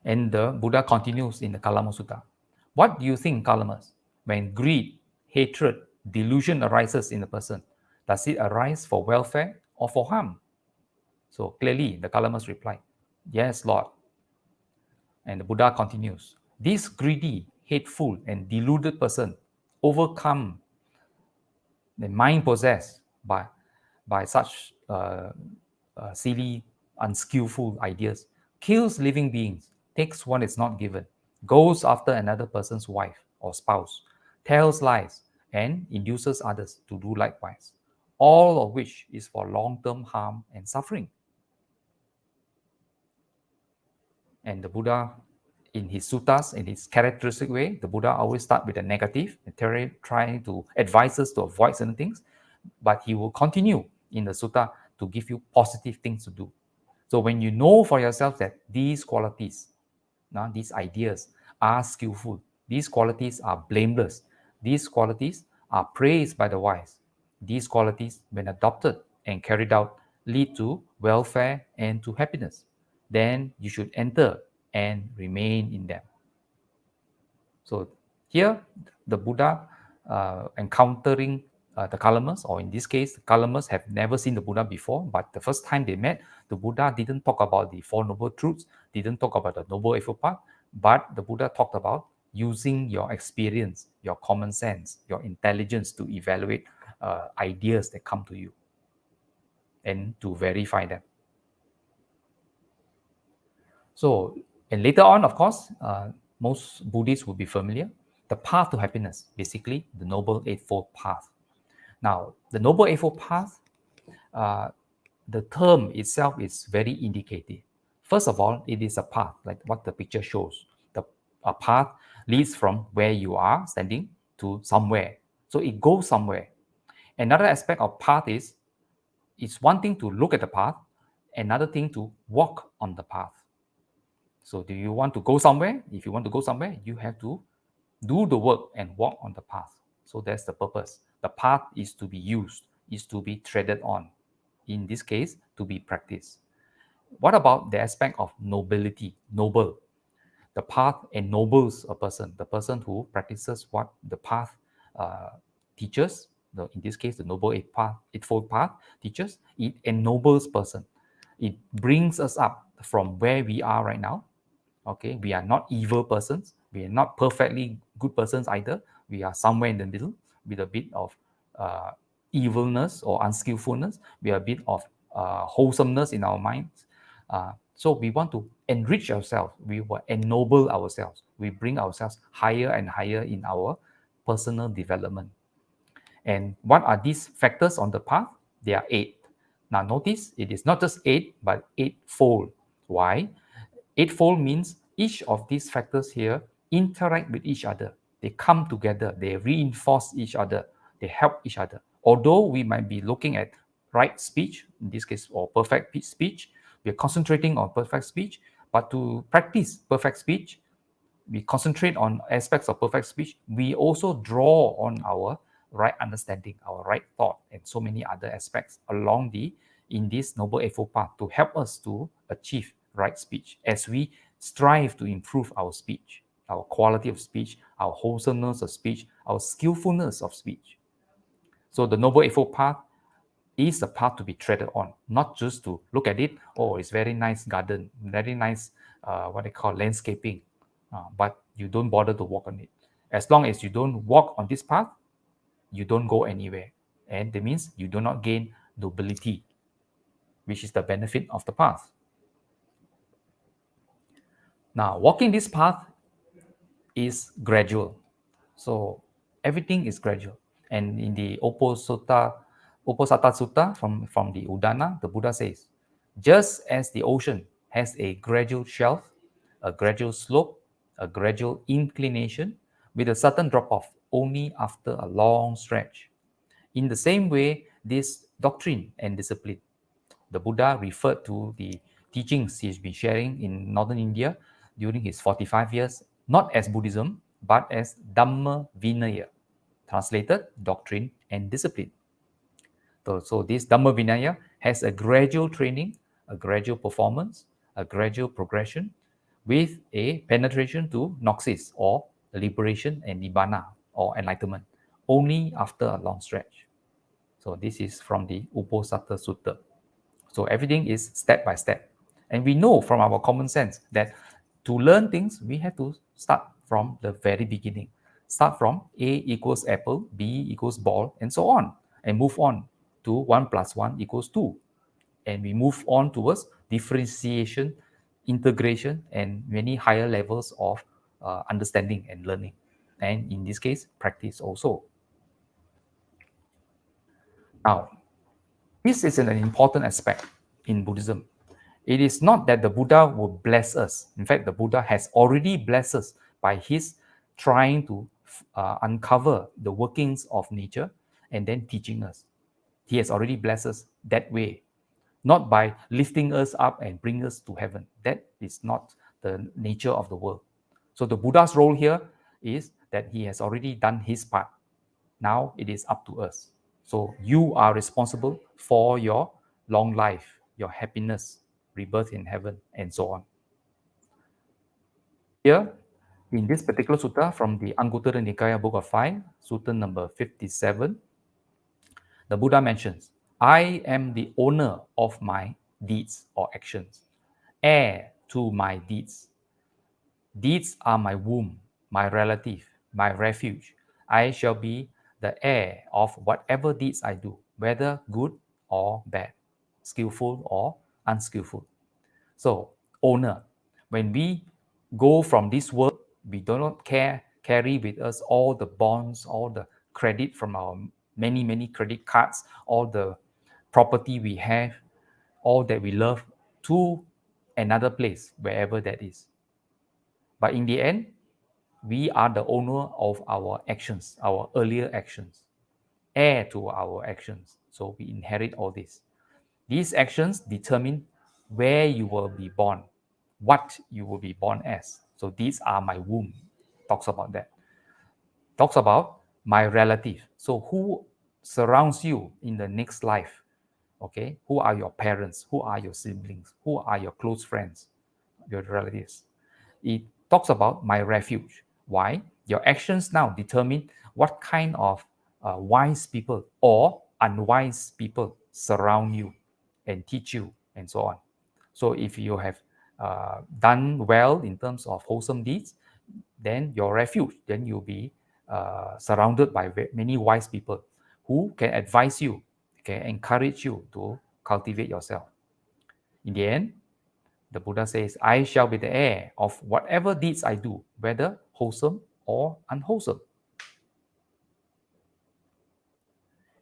And the Buddha continues in the Kalama Sutta. What do you think, Kalamas? When greed, hatred, delusion arises in a person, does it arise for welfare or for harm? So clearly, the Kalamas reply, yes, Lord. And the Buddha continues, this greedy, hateful, and deluded person overcome the mind possessed by such silly, unskillful ideas, kills living beings, takes what is not given, goes after another person's wife or spouse, tells lies, and induces others to do likewise, all of which is for long-term harm and suffering. And the Buddha, in his suttas, in his characteristic way, the Buddha always start with the negative, trying to advise us to avoid certain things, but he will continue in the sutta to give you positive things to do. So when you know for yourself that these qualities, these ideas are skillful, these qualities are blameless, these qualities are praised by the wise, these qualities, when adopted and carried out, lead to welfare and to happiness, then you should enter and remain in them. So here, the Buddha encountering the Kalamas, or in this case, the Kalamas have never seen the Buddha before, but the first time they met, the Buddha didn't talk about the Four Noble Truths, didn't talk about the Noble Eightfold Path, but the Buddha talked about using your experience, your common sense, your intelligence to evaluate ideas that come to you and to verify them. So, and later on, of course, most Buddhists will be familiar. The path to happiness, basically the Noble Eightfold Path. Now, the Noble Eightfold Path, the term itself is very indicative. First of all, it is a path, like what the picture shows. A path leads from where you are standing to somewhere. So it goes somewhere. Another aspect of path is, it's one thing to look at the path, another thing to walk on the path. So do you want to go somewhere? If you want to go somewhere, you have to do the work and walk on the path. So that's the purpose. The path is to be used, is to be treaded on. In this case, to be practiced. What about the aspect of nobility? Noble. The path ennobles a person, the person who practices what the path teaches. In this case, the Noble Eightfold Path teaches. It ennobles person. It brings us up from where we are right now. Okay, we are not evil persons. We are not perfectly good persons either. We are somewhere in the middle with a bit of evilness or unskillfulness. We are a bit of wholesomeness in our minds. So we want to enrich ourselves. We will ennoble ourselves. We bring ourselves higher and higher in our personal development. And what are these factors on the path? There are 8. Now notice, it is not just 8, but 8-fold. Why? 8-fold means each of these factors here interact with each other. They come together. They reinforce each other. They help each other. Although we might be looking at right speech, in this case, or perfect speech, we are concentrating on perfect speech. But to practice perfect speech, we concentrate on aspects of perfect speech. We also draw on our right understanding, our right thought, and so many other aspects in this Noble Eightfold Path to help us to achieve right speech as we strive to improve our speech, our quality of speech, our wholesomeness of speech, our skillfulness of speech. So the Noble Eightfold Path is a path to be treaded on, not just to look at it, oh, it's very nice garden, very nice, what they call landscaping, but you don't bother to walk on it. As long as you don't walk on this path, you don't go anywhere. And that means you do not gain nobility, which is the benefit of the path. Now, walking this path is gradual. So everything is gradual. And in the Uposatha Sutta from the Udana, the Buddha says, just as the ocean has a gradual shelf, a gradual slope, a gradual inclination, with a certain drop-off only after a long stretch. In the same way, this doctrine and discipline, the Buddha referred to the teachings he's been sharing in northern India during his 45 years, not as Buddhism, but as Dhamma Vinaya, translated doctrine and discipline. So this Dhamma Vinaya has a gradual training, a gradual performance, a gradual progression with a penetration to Gnosis or liberation and Nibbana or enlightenment only after a long stretch. So this is from the Uposatha Sutta. So everything is step by step. And we know from our common sense that to learn things, we have to start from the very beginning. Start from A equals apple, B equals ball, and so on. And move on to 1 + 1 = 2. And we move on towards differentiation, integration, and many higher levels of understanding and learning. And in this case, practice also. Now, this is an important aspect in Buddhism. It is not that the Buddha will bless us. In fact, the Buddha has already blessed us by his trying to uncover the workings of nature and then teaching us. He has already blessed us that way, not by lifting us up and bring us to heaven. That is not the nature of the world. So the Buddha's role here is that he has already done his part. Now it is up to us. So you are responsible for your long life, your happiness, rebirth in heaven, and so on. Here, in this particular sutta from the Anguttara Nikaya Book of 5, Sutta number 57, the Buddha mentions, I am the owner of my deeds or actions, heir to my deeds. Deeds are my womb, my relative, my refuge. I shall be the heir of whatever deeds I do, whether good or bad, skillful or unskillful. So, owner, when we go from this world, we do not carry with us all the bonds, all the credit from our many, many credit cards, all the property we have, all that we love to another place, wherever that is. But in the end, we are the owner of our actions, our earlier actions, heir to our actions. So we inherit all this. These actions determine where you will be born, what you will be born as. So these are my womb. Talks about that. Talks about my relative. So who surrounds you in the next life? Okay, who are your parents? Who are your siblings? Who are your close friends? Your relatives. It talks about my refuge. Why? Your actions now determine what kind of wise people or unwise people surround you and teach you and so on. So if you have done well in terms of wholesome deeds, then your refuge, then you'll be surrounded by many wise people who can advise you, can encourage you to cultivate yourself. In the end, the Buddha says, I shall be the heir of whatever deeds I do, whether wholesome or unwholesome.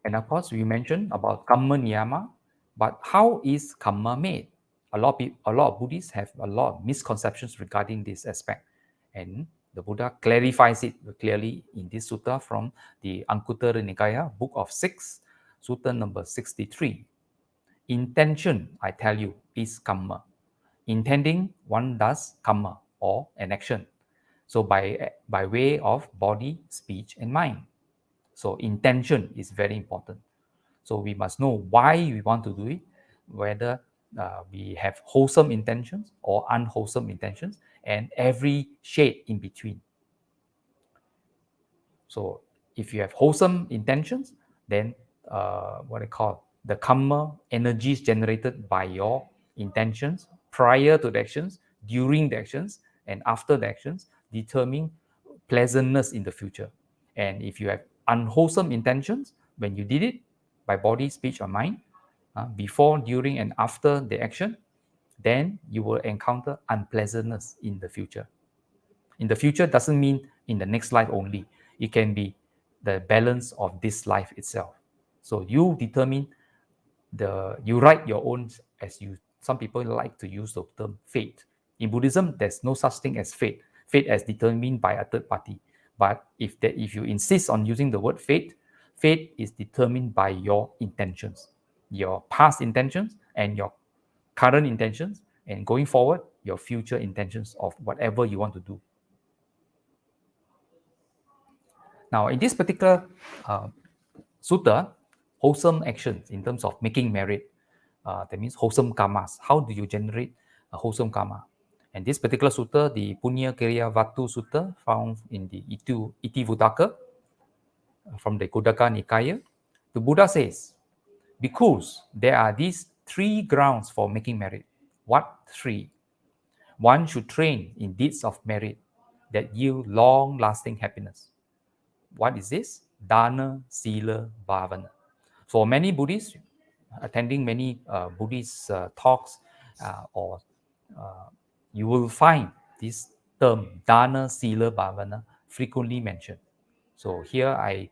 And of course, we mentioned about karma niyama, but how is karma made? A lot of Buddhists have a lot of misconceptions regarding this aspect. And the Buddha clarifies it clearly in this sutta from the Anguttara Nikaya, book of 6, sutta number 63. Intention, I tell you, is karma. Intending, one does karma or an action. So by way of body, speech, and mind. So intention is very important. So we must know why we want to do it, whether we have wholesome intentions or unwholesome intentions, and every shade in between. So if you have wholesome intentions, then what I call the karma energies generated by your intentions prior to the actions, during the actions, and after the actions determine pleasantness in the future. And if you have unwholesome intentions when you did it by body, speech, or mind, before, during, and after the action, then you will encounter unpleasantness in the future. In the future doesn't mean in the next life only. It can be the balance of this life itself. So you determine you write your own, some people like to use the term fate. In Buddhism, there's no such thing as fate. Fate as determined by a third party. But if you insist on using the word fate, fate is determined by your intentions, your past intentions and your current intentions, and going forward, your future intentions of whatever you want to do. Now, in this particular sutta, wholesome actions in terms of making merit, that means wholesome karmas. How do you generate a wholesome karma? And this particular sutta, the Punya Kriya Vatu Sutta, found in the Iti Vuttaka from the Khuddaka Nikaya, the Buddha says, because there are these 3 grounds for making merit. What 3? One should train in deeds of merit that yield long-lasting happiness. What is this? Dana, Sila, Bhavana. For many Buddhists, attending many Buddhist talks, you will find this term, Dana, Sila, Bhavana, frequently mentioned. So here I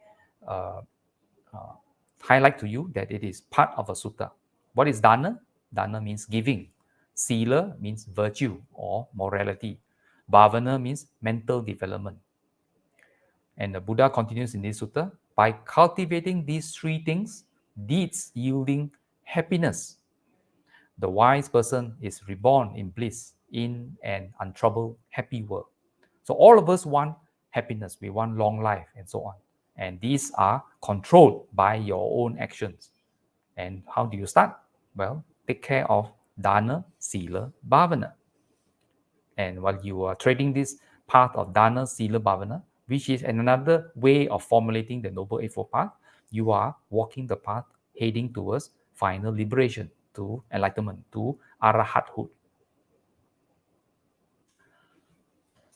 highlight to you that it is part of a sutta. What is Dana? Dana means giving. Sila means virtue or morality. Bhavana means mental development. And the Buddha continues in this sutta, by cultivating these 3 things, deeds yielding happiness, the wise person is reborn in bliss in an untroubled, happy world. So all of us want happiness. We want long life and so on. And these are controlled by your own actions. And how do you start? Well, take care of Dana, Sila, Bhavana. And while you are trading this path of Dana, Sila, Bhavana, which is another way of formulating the Noble Eightfold Path, you are walking the path heading towards final liberation, to enlightenment, to arahathood.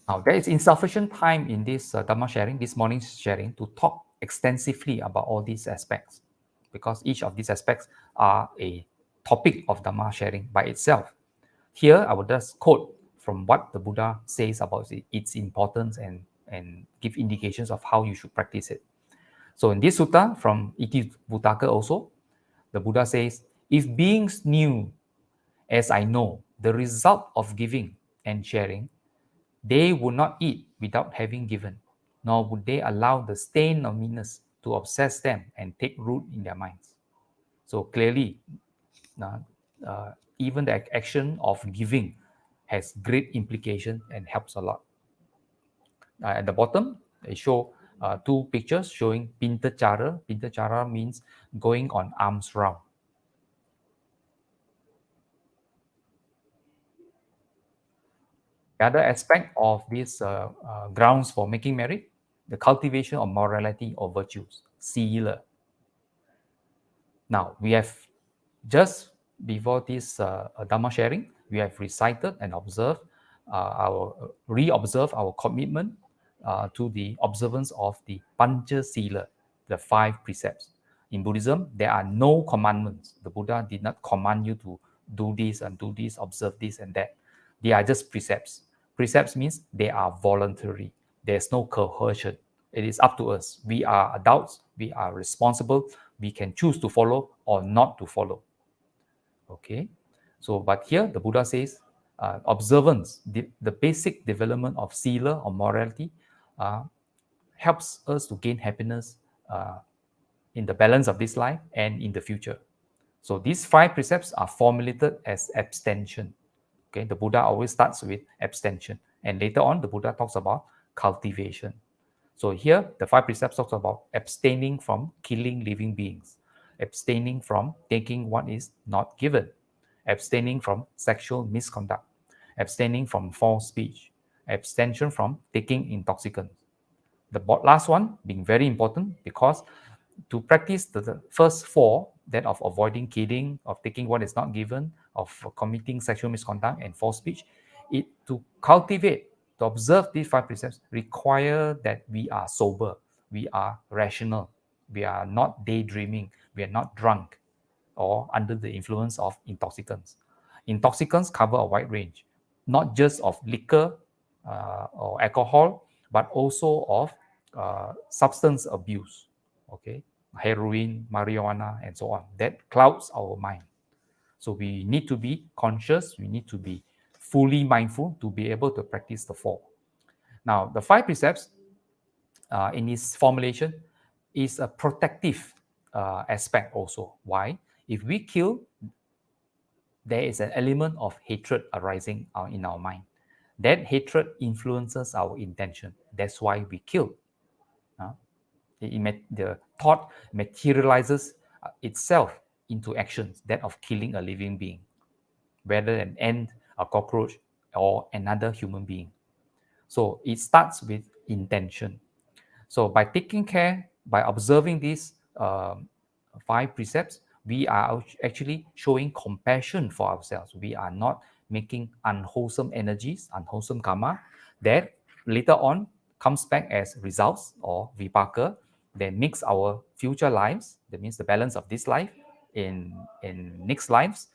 Now, there is insufficient time in this Dhamma sharing, this morning's sharing, to talk extensively about all these aspects, because each of these aspects are a topic of Dhamma sharing by itself. Here, I will just quote from what the Buddha says about its importance and give indications of how you should practice it. So in this sutta from Iti Vuttaka also, the Buddha says, if beings knew as I know the result of giving and sharing, they would not eat without having given, nor would they allow the stain of meanness to obsess them and take root in their minds. So clearly, even the action of giving has great implication and helps a lot. At the bottom, they show two pictures showing pinta cara. Pinta cara means going on arms round. The other aspect of these grounds for making merry, the cultivation of morality or virtues, sila. Now, we have just before this Dhamma sharing, we have recited and observed re-observed our commitment to the observance of the Pancha Sila, the 5 precepts. In Buddhism, there are no commandments. The Buddha did not command you to do this and do this, observe this and that. They are just precepts. Precepts means they are voluntary. There's no coercion. It is up to us. We are adults. We are responsible. We can choose to follow or not to follow. Okay, so but here the Buddha says observance, the basic development of sila or morality helps us to gain happiness in the balance of this life and in the future. So these 5 precepts are formulated as abstention. Okay, the Buddha always starts with abstention, and later on the Buddha talks about cultivation. So here the 5 precepts talks about abstaining from killing living beings, abstaining from taking what is not given, abstaining from sexual misconduct, abstaining from false speech, abstention from taking intoxicants. The last one being very important, because to practice the first 4, that of avoiding killing, of taking what is not given, of committing sexual misconduct and false speech, to cultivate, to observe these 5 precepts require that we are sober, we are rational, we are not daydreaming, we are not drunk or under the influence of intoxicants. Intoxicants cover a wide range, not just of liquor or alcohol, but also of substance abuse, okay, heroin, marijuana, and so on. That clouds our mind. So we need to be conscious, we need to be fully mindful to be able to practice the 4. Now, the 5 precepts in its formulation is a protective aspect also. Why? If we kill, there is an element of hatred arising in our mind. That hatred influences our intention. That's why we kill. The thought materializes itself into actions, that of killing a living being, whether an ant, a cockroach, or another human being. So it starts with intention. So by taking care, by observing these 5 precepts, we are actually showing compassion for ourselves. We are not making unwholesome energies, unwholesome karma, that later on comes back as results or vipaka, that makes our future lives, that means the balance of this life in next lives,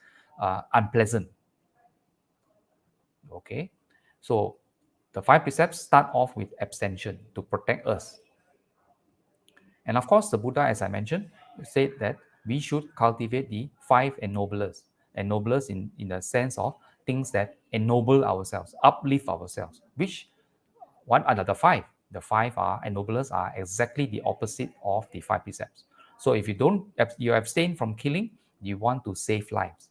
unpleasant. Okay, so the 5 precepts start off with abstention to protect us. And of course, the Buddha, as I mentioned, said that we should cultivate the 5 ennoblers. Ennoblers in the sense of things that ennoble ourselves, uplift ourselves. What are the 5? The 5 ennoblers are exactly the opposite of the 5 precepts. So if you abstain from killing, you want to save lives.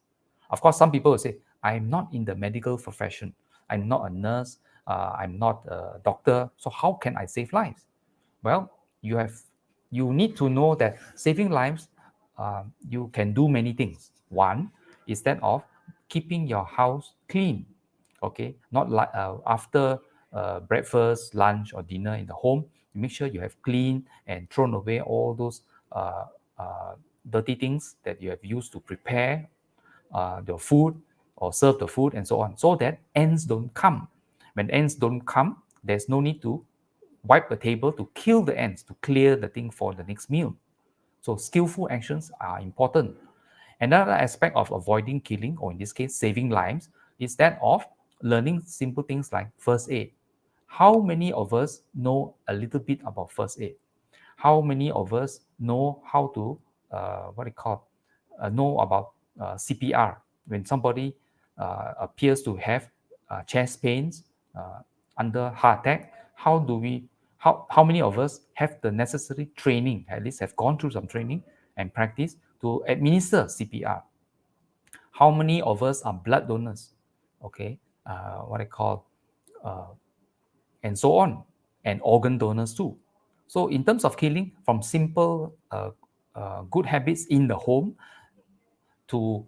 Of course, some people will say, I'm not in the medical profession. I'm not a nurse. I'm not a doctor. So how can I save lives? Well, you need to know that saving lives, you can do many things. One is that of keeping your house clean. Okay, not like after breakfast, lunch, or dinner in the home, make sure you have cleaned and thrown away all those dirty things that you have used to prepare the food or serve the food and so on, so that ants don't come. When ants don't come, there's no need to wipe the table to kill the ants, to clear the thing for the next meal. So skillful actions are important. Another aspect of avoiding killing, or in this case, saving lives, is that of learning simple things like first aid. How many of us know a little bit about first aid? How many of us know how to, know about CPR? When somebody appears to have chest pains, under heart attack, how many of us have the necessary training, at least have gone through some training and practice to administer CPR? How many of us are blood donors? Okay, what I call, and so on, and organ donors too. So in terms of healing, from simple good habits in the home to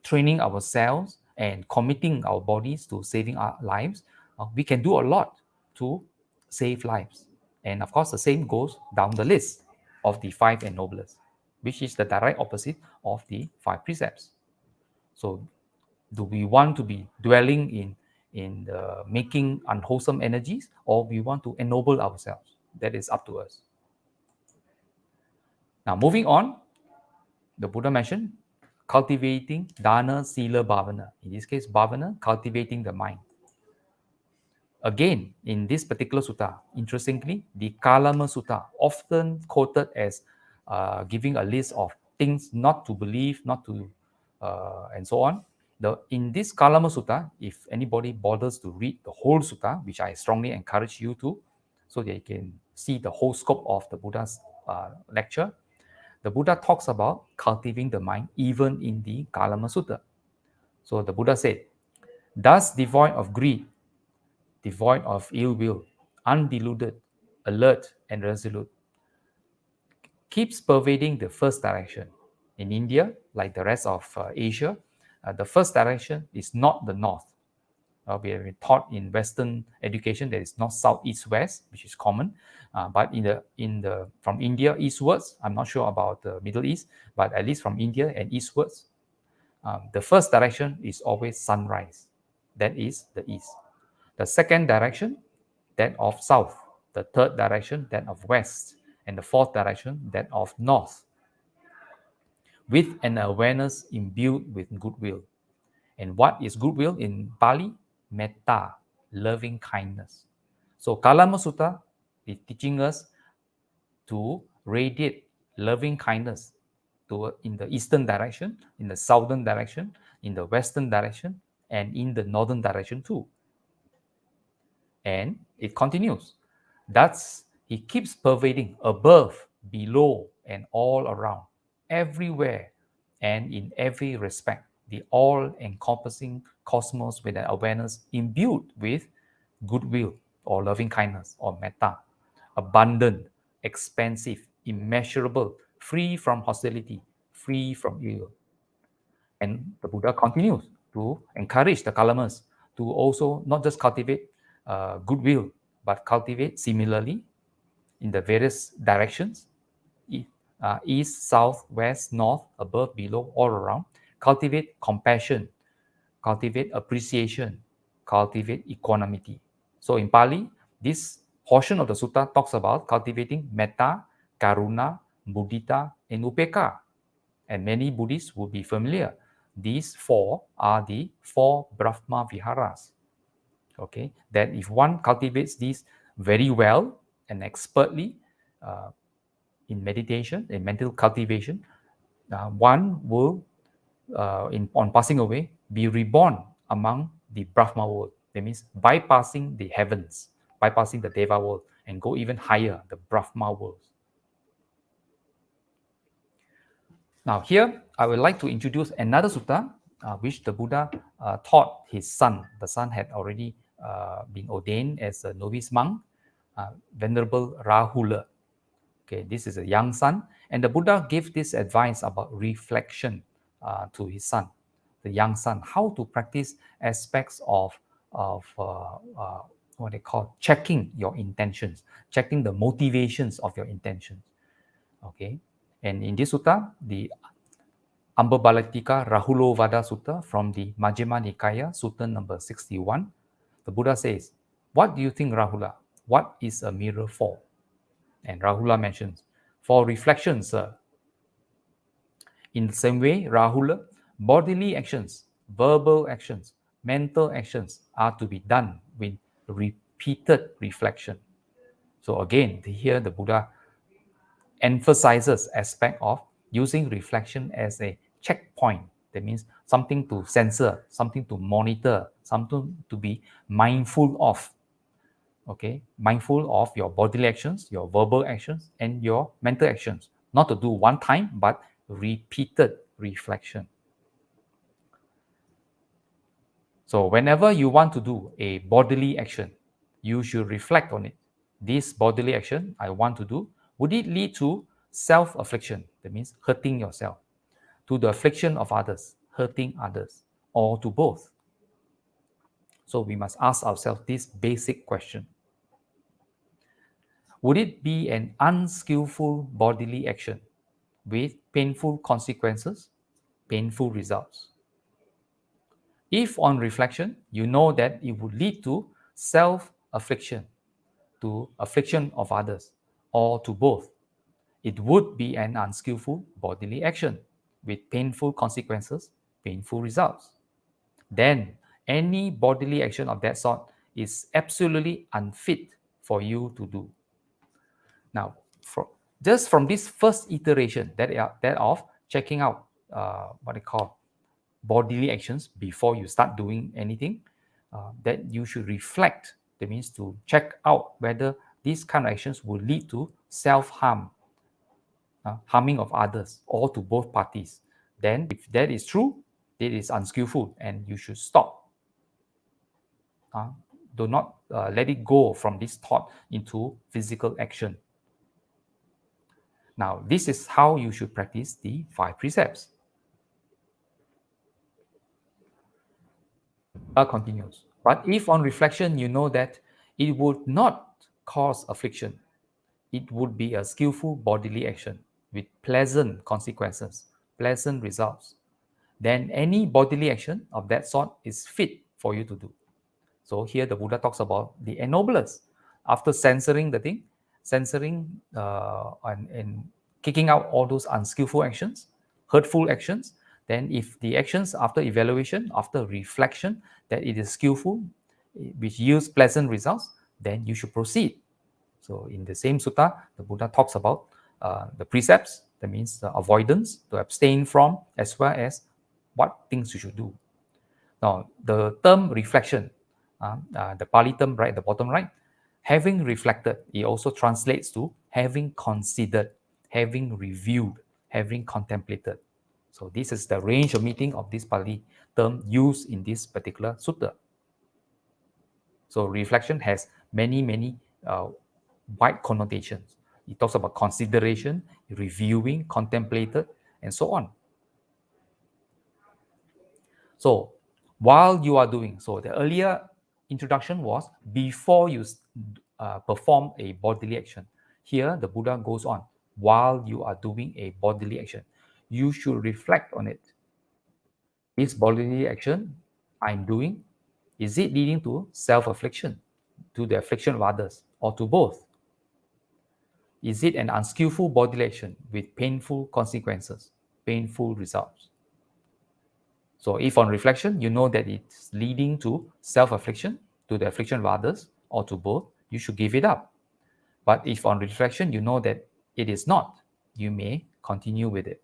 training ourselves and committing our bodies to saving our lives, we can do a lot to save lives. And of course, the same goes down the list of the 5 enablers, which is the direct opposite of the 5 precepts. So do we want to be dwelling in making unwholesome energies, or we want to ennoble ourselves? That is up to us. Now, moving on, the Buddha mentioned cultivating dana, sila, bhavana. In this case, bhavana, cultivating the mind. Again, in this particular sutta, interestingly, the Kalama Sutta, often quoted as giving a list of things not to believe, not to, and so on. In this Kalama Sutta, if anybody bothers to read the whole sutta, which I strongly encourage you to, so that you can see the whole scope of the Buddha's lecture, the Buddha talks about cultivating the mind even in the Kalama Sutta. So the Buddha said, thus devoid of greed, devoid of ill will, undeluded, alert, and resolute, keeps pervading the first direction. In India, like the rest of Asia, the first direction is not the north. We have been taught in Western education that it's north, south, east, west, which is common. But from India eastwards, I'm not sure about the Middle East, but at least from India and eastwards, the first direction is always sunrise. That is the east. The second direction, that of south. The third direction, that of west. And the fourth direction, that of north. With an awareness imbued with goodwill. And what is goodwill in Pali? Metta, loving kindness. So Kalama Sutta is teaching us to radiate loving kindness in the eastern direction, in the southern direction, in the western direction, and in the northern direction too. And it continues. Thus, he keeps pervading above, below, and all around, everywhere, and in every respect, the all-encompassing cosmos with an awareness imbued with goodwill or loving kindness or metta, abundant, expansive, immeasurable, free from hostility, free from ill. And the Buddha continues to encourage the Kalamas to also not just cultivate goodwill, but cultivate similarly in the various directions, east, south, west, north, above, below, all around. Cultivate compassion, cultivate appreciation, cultivate equanimity. So in Pali, this portion of the sutta talks about cultivating metta, karuna, mudita, and upekkha. And many Buddhists will be familiar. These 4 are the 4 Brahma Viharas. Okay, that if one cultivates these very well and expertly in meditation, in mental cultivation, one will, on passing away, be reborn among the Brahma world. That means bypassing the heavens, bypassing the Deva world, and go even higher, the Brahma world. Now here, I would like to introduce another sutta, which the Buddha taught his son. The son had already been ordained as a novice monk, Venerable Rahula. Okay, this is a young son. And the Buddha gave this advice about reflection to his son, the young son, how to practice aspects of what they call checking your intentions, checking the motivations of your intentions. Okay, and in this sutta, the Ambabalatika Rahulovada Sutta from the Majjhima Nikaya, Sutta number 61, the Buddha says, what do you think, Rahula? What is a mirror for? And Rahula mentions, for reflection, sir. In the same way, Rahula, bodily actions, verbal actions, mental actions are to be done with repeated reflection. So again, here the Buddha emphasizes aspect of using reflection as a checkpoint That means something to censor, something to monitor, something to be mindful of. Okay, mindful of your bodily actions, your verbal actions, and your mental actions. Not to do one time, but repeated reflection. So whenever you want to do a bodily action, you should reflect on it. This bodily action I want to do, would it lead to self-affliction? That means hurting yourself. To the affliction of others, hurting others, or to both? So we must ask ourselves this basic question. Would it be an unskillful bodily action with painful consequences, painful results? If on reflection, you know that it would lead to self-affliction, to affliction of others, or to both, it would be an unskillful bodily action with painful consequences, painful results. Then any bodily action of that sort is absolutely unfit for you to do. Now, just from this first iteration, that of checking out what they call bodily actions before you start doing anything, that you should reflect. That means to check out whether these kind of actions will lead to self-harm, harming of others, or to both parties. Then, if that is true, it is unskillful and you should stop. Do not let it go from this thought into physical action. Now, this is how you should practice the 5 precepts. Continues. But if on reflection you know that it would not cause affliction, it would be a skillful bodily action with pleasant consequences, pleasant results, then any bodily action of that sort is fit for you to do. So here the Buddha talks about the ennoblers. After censoring the thing, censoring and kicking out all those unskillful actions, hurtful actions, then if the actions after evaluation, after reflection, that it is skillful, which yields pleasant results, then you should proceed. So in the same sutta, the Buddha talks about the precepts, that means the avoidance, to abstain from, as well as what things you should do. Now, the term reflection, the Pali term right at the bottom right, having reflected, it also translates to having considered, having reviewed, having contemplated. So this is the range of meaning of this Pali term used in this particular sutta. So reflection has many wide connotations. It talks about consideration, reviewing, contemplated, and so on. So while you are doing, so the earlier introduction was before you perform a bodily action. Here the Buddha goes on, while you are doing a bodily action, you should reflect on it. This bodily action I'm doing, is it leading to self-affliction, to the affliction of others, or to both? Is it an unskillful bodily action with painful consequences, painful results? So if on reflection, you know that it's leading to self-affliction, to the affliction of others, or to both, you should give it up. But if on reflection, you know that it is not, you may continue with it.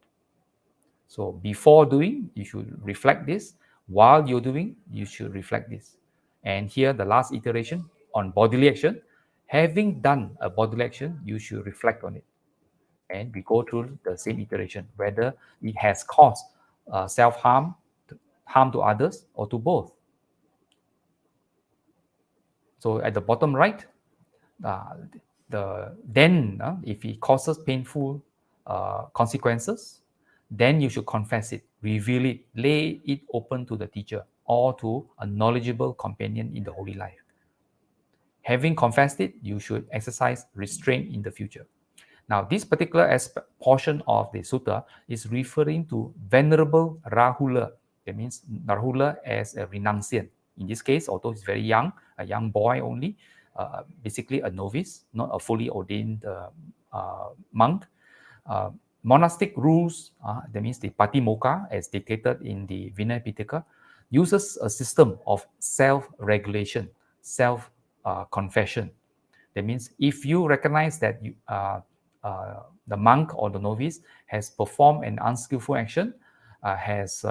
So before doing, you should reflect this. While you're doing, you should reflect this. And here, the last iteration on bodily action, having done a bodily action, you should reflect on it. And we go through the same iteration, whether it has caused self-harm, harm to others, or to both. So at the bottom right, if it causes painful consequences, then you should confess it, reveal it, lay it open to the teacher or to a knowledgeable companion in the holy life. Having confessed it, you should exercise restraint in the future. Now, this particular portion of the sutta is referring to Venerable Rahula. That means Rahula as a renunciant. In this case, although he's very young, a young boy only, basically a novice, not a fully ordained monk. Monastic rules, that means the Patimokkha, as dictated in the Vinaya Pitaka, uses a system of self-regulation, self-confession. That means if you recognize that the monk or the novice has performed an unskillful action, has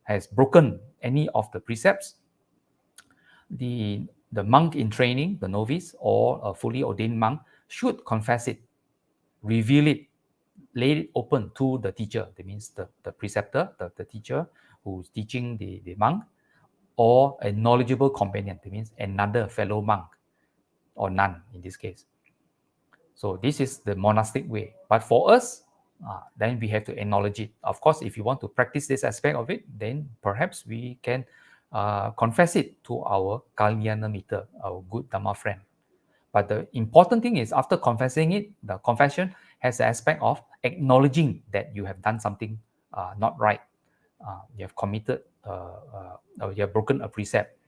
has broken any of the precepts, the monk in training, the novice or a fully ordained monk, should confess it, reveal it, lay it open to the teacher. That means the preceptor, the teacher who's teaching the monk, or a knowledgeable companion. That means another fellow monk or nun in this case. So this is the monastic way. But for us, then we have to acknowledge it. Of course, if you want to practice this aspect of it, then perhaps we can confess it to our Kalyana Mitra, our good Dhamma friend. But the important thing is, after confessing it, the confession has the aspect of acknowledging that you have done something not right. You have committed, or you have broken a precept.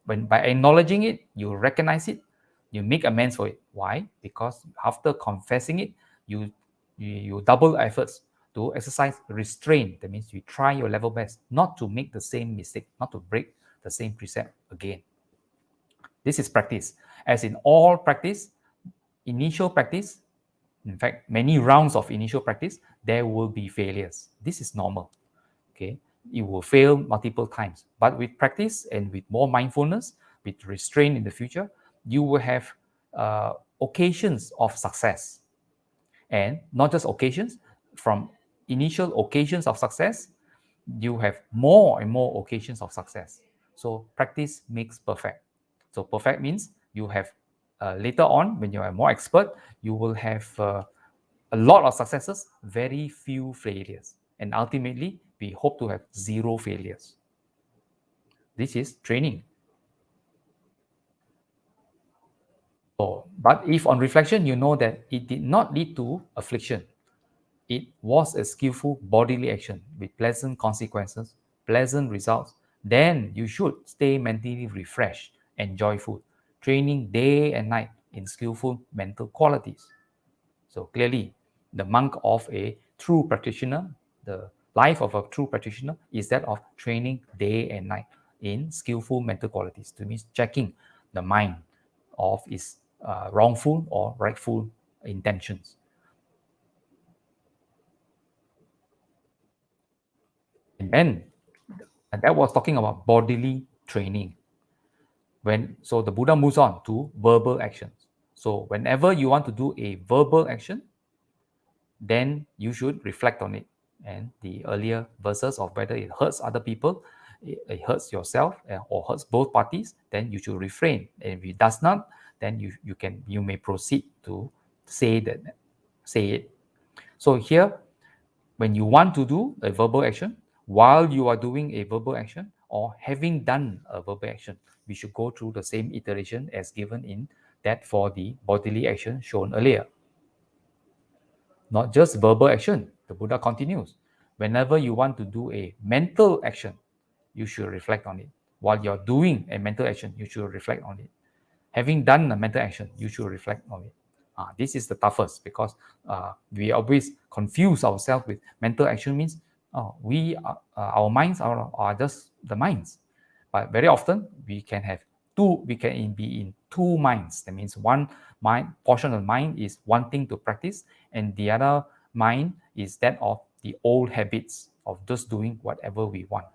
By acknowledging it, you recognize it, you make amends for it. Why? Because after confessing it, you double efforts to exercise restraint. That means you try your level best not to make the same mistake, not to break the same precept again. This is practice. As in all practice, initial practice, in fact, many rounds of initial practice, there will be failures. This is normal. Okay, you will fail multiple times. But with practice and with more mindfulness, with restraint in the future, you will have occasions of success. And not just occasions, from initial occasions of success, you have more and more occasions of success. So practice makes perfect. So perfect means you have later on, when you are more expert, you will have a lot of successes, very few failures. And ultimately, we hope to have 0 failures. This is training. So, but if on reflection, you know that it did not lead to affliction, it was a skillful bodily action with pleasant consequences, pleasant results, then you should stay mentally refreshed and joyful, training day and night in skillful mental qualities. So clearly, the monk of a true practitioner, the life of a true practitioner is that of training day and night in skillful mental qualities. To means checking the mind of its wrongful or rightful intentions. And then, and that was talking about bodily training. So the Buddha moves on to verbal actions. So whenever you want to do a verbal action, then you should reflect on it. And the earlier verses of whether it hurts other people, it hurts yourself, or hurts both parties, then you should refrain. And if it does not, then you may proceed to say it. So here, when you want to do a verbal action, while you are doing a verbal action or having done a verbal action, we should go through the same iteration as given in that for the bodily action shown earlier. Not just verbal action, the Buddha continues. Whenever you want to do a mental action, you should reflect on it. While you're doing a mental action, you should reflect on it. Having done a mental action, you should reflect on it. This is the toughest because we always confuse ourselves with mental action means our minds are just the minds. But very often we can be in two minds. That means one portion of the mind is wanting to practice, and the other mind is that of the old habits of just doing whatever we want.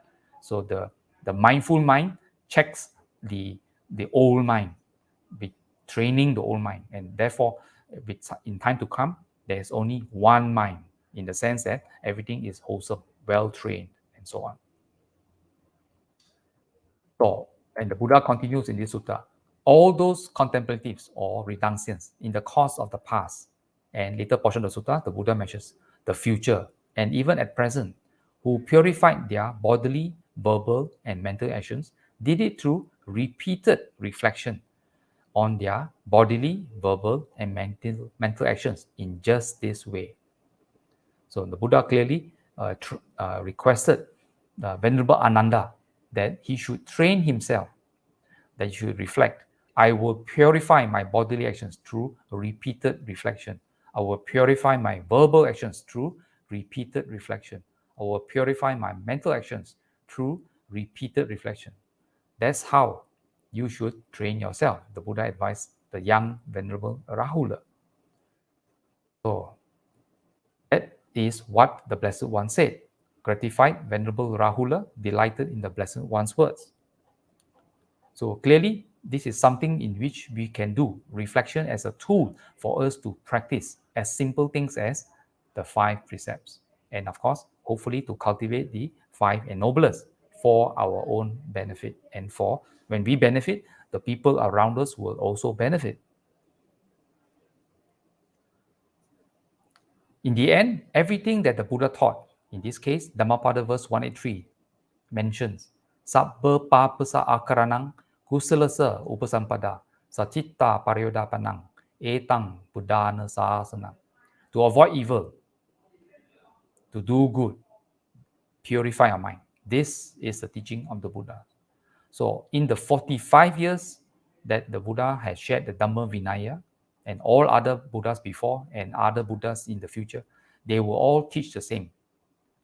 So the mindful mind checks the old mind, with training the old mind, and therefore in time to come there's only one mind, in the sense that everything is wholesome, well trained, and so on. So, and the Buddha continues in this sutta, all those contemplatives or renunciants in the course of the past and later portion of the sutta, the Buddha mentions the future and even at present, who purified their bodily, verbal, and mental actions, did it through repeated reflection on their bodily, verbal, and mental actions in just this way. So the Buddha clearly requested Venerable Ananda that he should train himself, that he should reflect. I will purify my bodily actions through repeated reflection. I will purify my verbal actions through repeated reflection. I will purify my mental actions through repeated reflection. That's how you should train yourself, the Buddha advised the young Venerable Rahula. So that is what the Blessed One said. Gratified, Venerable Rahula delighted in the Blessed One's words. So clearly, this is something in which we can do reflection as a tool for us to practice as simple things as the 5 precepts. And of course, hopefully to cultivate the 5 ennoblers for our own benefit. And for when we benefit, the people around us will also benefit. In the end, everything that the Buddha taught, in this case, Dhammapada verse 183, mentions Sabba papasa akaranang kusalasa upasampada sacitta paryodapanang etang buddhana sasana. To avoid evil, to do good, purify our mind. This is the teaching of the Buddha. So in the 45 years that the Buddha has shared the Dhamma Vinaya, and all other Buddhas before and other Buddhas in the future, they will all teach the same,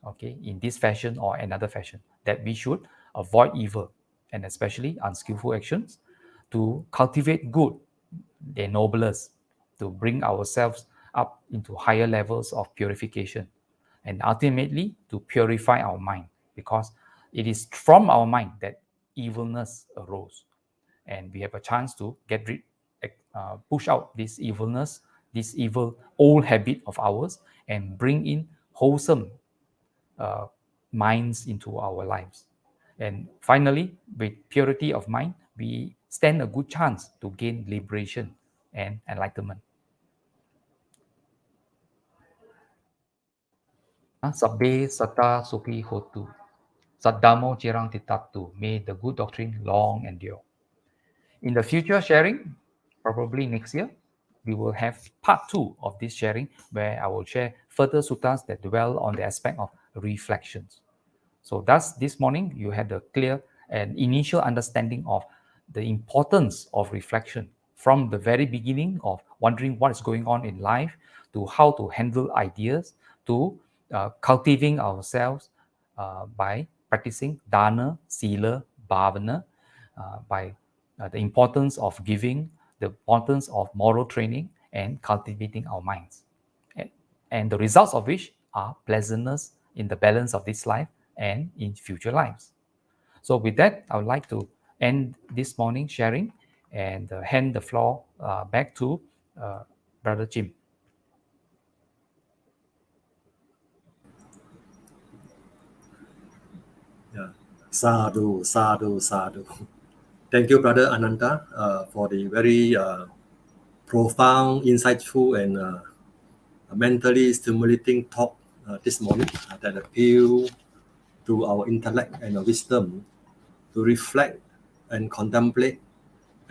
okay, in this fashion or another fashion, that we should avoid evil and especially unskillful actions, to cultivate good, the ennoblers, to bring ourselves up into higher levels of purification, and ultimately to purify our mind, because it is from our mind that evilness arose, and we have a chance to get rid, push out this evilness, this evil old habit of ours, and bring in wholesome minds into our lives. And finally, with purity of mind, we stand a good chance to gain liberation and enlightenment. Sabbe sata sukhi hotu. Saddamo cirang titatu. May the good doctrine long endure. In the future sharing, probably next year, we will have part 2 of this sharing, where I will share further suttas that dwell on the aspect of reflections. So thus, this morning, you had a clear and initial understanding of the importance of reflection from the very beginning of wondering what is going on in life, to how to handle ideas, to cultivating ourselves by practicing dana, sila, bhavana, by the importance of giving, the importance of moral training, and cultivating our minds. And the results of which are pleasantness in the balance of this life and in future lives. So with that, I would like to end this morning sharing and hand the floor back to Brother Jim. Yeah. Sadhu, sadhu, sadhu. Thank you, Brother Ananta, for the very profound, insightful, and mentally stimulating talk this morning that appeal to our intellect and our wisdom to reflect and contemplate,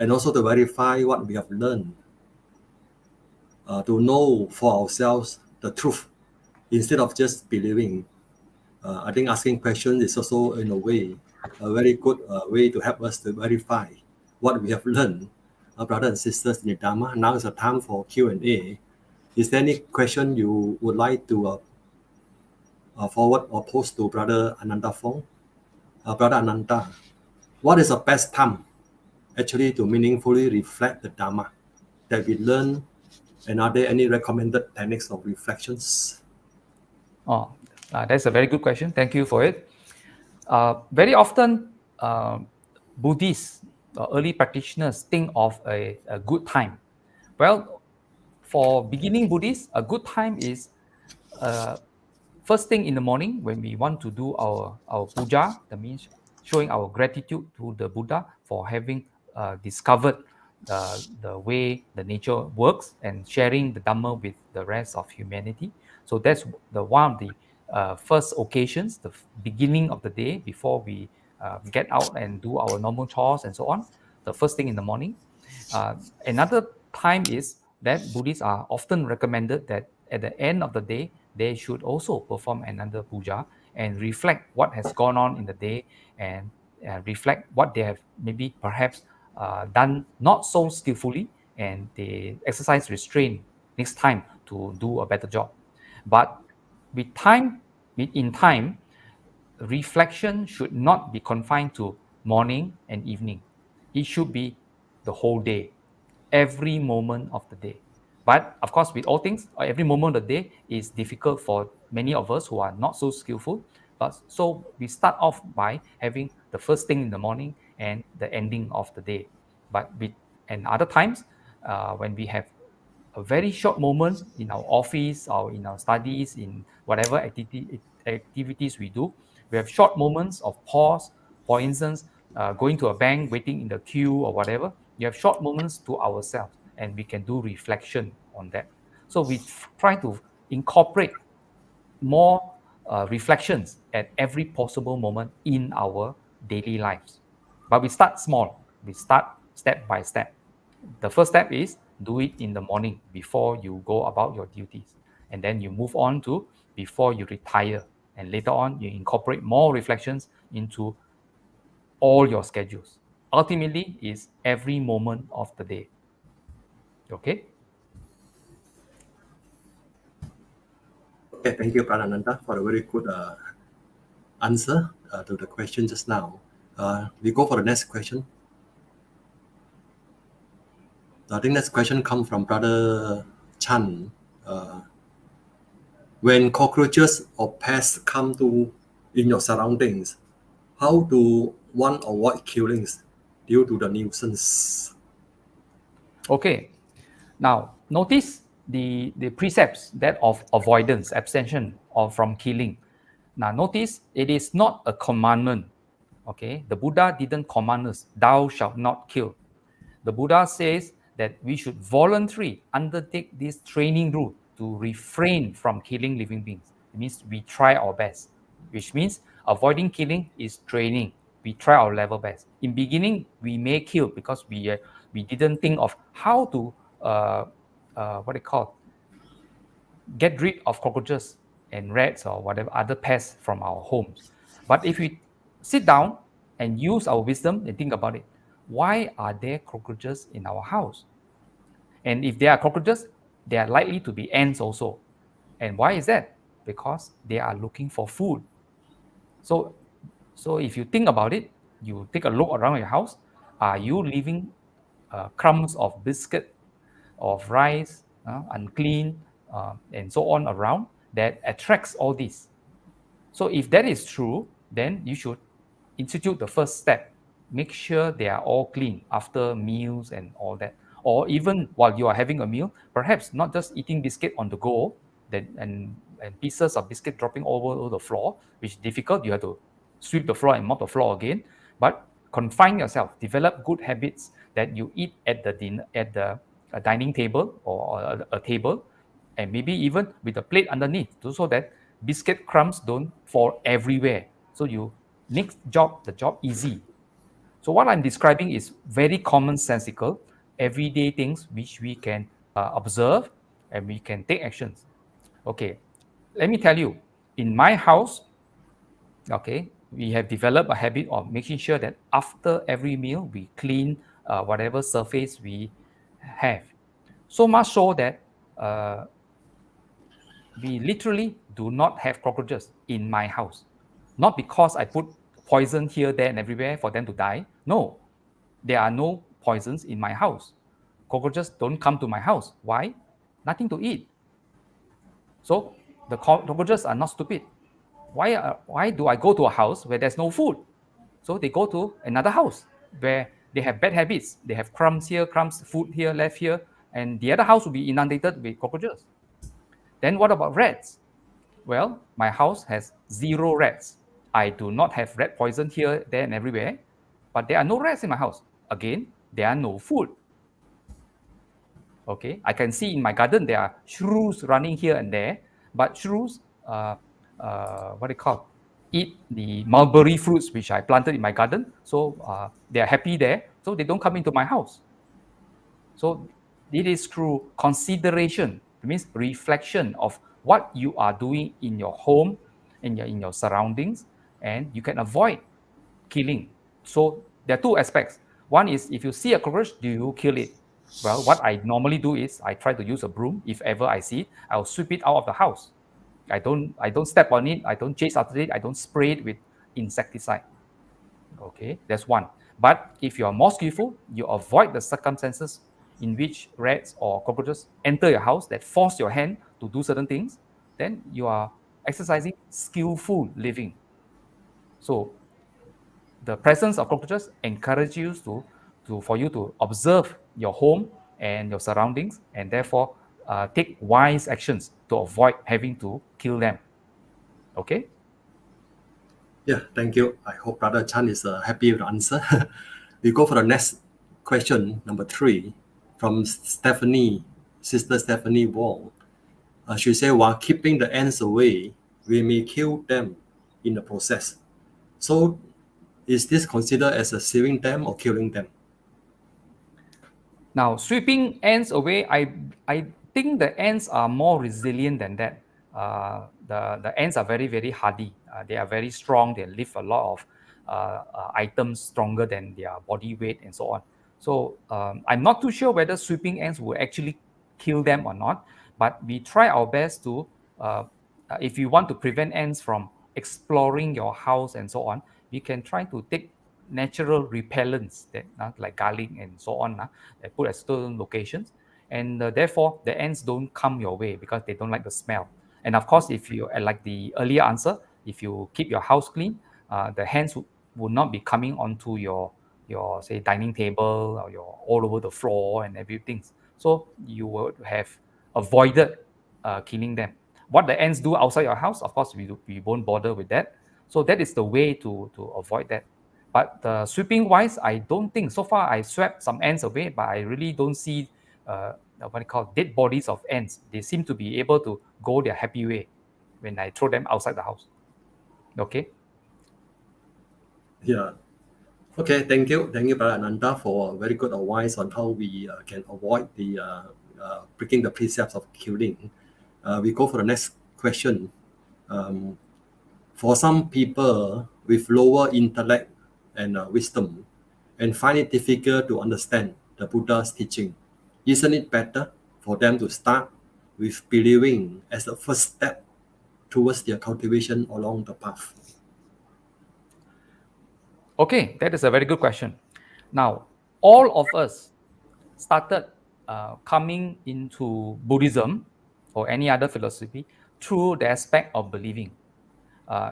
and also to verify what we have learned, to know for ourselves the truth instead of just believing. I think asking questions is also, in a way, a very good way to help us to verify what we have learned. Brothers and sisters in the Dharma, now is the time for Q&A. Is there any question you would like to forward or post to Brother Ananta Fong? Brother Ananta, what is the best time actually to meaningfully reflect the Dharma that we learn, and are there any recommended techniques of reflections? That's a very good question. Thank you for it. Very often, Buddhists, early practitioners, think of a good time. Well, for beginning Buddhists, a good time is first thing in the morning when we want to do our puja. That means showing our gratitude to the Buddha for having discovered the way the nature works and sharing the Dhamma with the rest of humanity. So that's one of the first occasions, the beginning of the day before we get out and do our normal chores and so on. The first thing in the morning. Another time is that Buddhists are often recommended that at the end of the day, they should also perform another puja and reflect what has gone on in the day, and reflect what they have maybe perhaps done not so skillfully, and they exercise restraint next time to do a better job. But in time, reflection should not be confined to morning and evening. It should be the whole day, every moment of the day. But of course, with all things, every moment of the day is difficult for many of us who are not so skillful. But so we start off by having the first thing in the morning and the ending of the day. And other times, when we have a very short moment in our office or in our studies, in whatever activities we do, we have short moments of pause. For instance, going to a bank, waiting in the queue or whatever, you have short moments to ourselves, and we can do reflection on that. So we try to incorporate more reflections at every possible moment in our daily lives. But we start small, we start step by step. The first step is do it in the morning before you go about your duties. And then you move on to before you retire. And later on, you incorporate more reflections into all your schedules. Ultimately, is every moment of the day. Okay? Okay, thank you, Pranananda, for a very good answer to the question just now. We go for the next question. I think next question comes from Brother Chan. When cockroaches or pests come to in your surroundings, how do one avoid killings due to the nuisance? Okay. Now, notice the precepts that of avoidance, abstention, or from killing. Now, notice it is not a commandment. Okay, the Buddha didn't command us, thou shalt not kill. The Buddha says that we should voluntarily undertake this training route to refrain from killing living beings. It means we try our best, which means avoiding killing is training. We try our level best. In beginning, we may kill because we didn't think of how to what they call get rid of cockroaches and rats or whatever other pests from our homes. But if we sit down and use our wisdom and think about it, why are there cockroaches in our house? And if there are cockroaches, there are likely to be ants also. And why is that? Because they are looking for food. So, so if you think about it, you take a look around your house. Are you leaving crumbs of biscuit, of rice, unclean, and so on around that attracts all this? So if that is true, then you should institute the first step. Make sure they are all clean after meals and all that. Or even while you are having a meal, perhaps not just eating biscuit on the go and pieces of biscuit dropping all over the floor, which is difficult. You have to sweep the floor and mop the floor again. But confine yourself, develop good habits that you eat at the dining table or a table, and maybe even with a plate underneath, so that biscuit crumbs don't fall everywhere. So you make the job easy. So what I'm describing is very commonsensical, everyday things which we can observe and we can take actions. Okay, let me tell you, in my house, okay, we have developed a habit of making sure that after every meal, we clean whatever surface we have. So much so that we literally do not have cockroaches in my house. Not because I put poison here, there, and everywhere for them to die. No, there are no poisons in my house. Cockroaches don't come to my house. Why? Nothing to eat. So the cockroaches are not stupid. Why do I go to a house where there's no food? So they go to another house where they have bad habits. They have crumbs here, crumbs, food here, left here, and the other house will be inundated with cockroaches. Then what about rats? Well, my house has 0 rats. I do not have rat poison here, there, and everywhere, but there are no rats in my house. Again, there are no food. Okay, I can see in my garden there are shrews running here and there, but shrews, what they call, eat the mulberry fruits which I planted in my garden. So they are happy there, so they don't come into my house. So it is through consideration, it means reflection of what you are doing in your home and in your surroundings, and you can avoid killing. So there are 2 aspects. One is, if you see a cockroach, do you kill it? Well, what I normally do is I try to use a broom. If ever I see it, I'll sweep it out of the house. I don't step on it. I don't chase after it. I don't spray it with insecticide. Okay, that's one. But if you are more skillful, you avoid the circumstances in which rats or cockroaches enter your house that force your hand to do certain things, then you are exercising skillful living. So the presence of cockroaches encourages you for you to observe your home and your surroundings, and therefore take wise actions to avoid having to kill them. Okay. Yeah, thank you. I hope Brother Chan is happy with the answer. We go for the next question, number 3, from Stephanie, Sister Stephanie Wong. She said, while keeping the ants away, we may kill them in the process. So, is this considered as a saving them or killing them? Now, sweeping ants away, I think the ants are more resilient than that. The ants are very, very hardy. They are very strong. They lift a lot of items stronger than their body weight and so on. So I'm not too sure whether sweeping ants will actually kill them or not. But we try our best to, if you want to prevent ants from exploring your house and so on, we can try to take natural repellents that like garlic and so on that put at certain locations, and therefore the ants don't come your way because they don't like the smell. And of course, if you like the earlier answer, if you keep your house clean, the ants will not be coming onto your say dining table or your all over the floor and everything. So you would have avoided killing them. What the ants do outside your house, of course, we won't bother with that. So that is the way to avoid that. But sweeping wise, I don't think so far I swept some ants away, but I really don't see what I call dead bodies of ants. They seem to be able to go their happy way when I throw them outside the house. Okay. Yeah. Okay, thank you. Thank you, Brother Ananda, for very good advice on how we can avoid the breaking the precepts of killing. We go for the next question. For some people with lower intellect and wisdom and find it difficult to understand the Buddha's teaching, isn't it better for them to start with believing as the first step towards their cultivation along the path? Okay, that is a very good question. Now, all of us started coming into Buddhism or any other philosophy through the aspect of believing.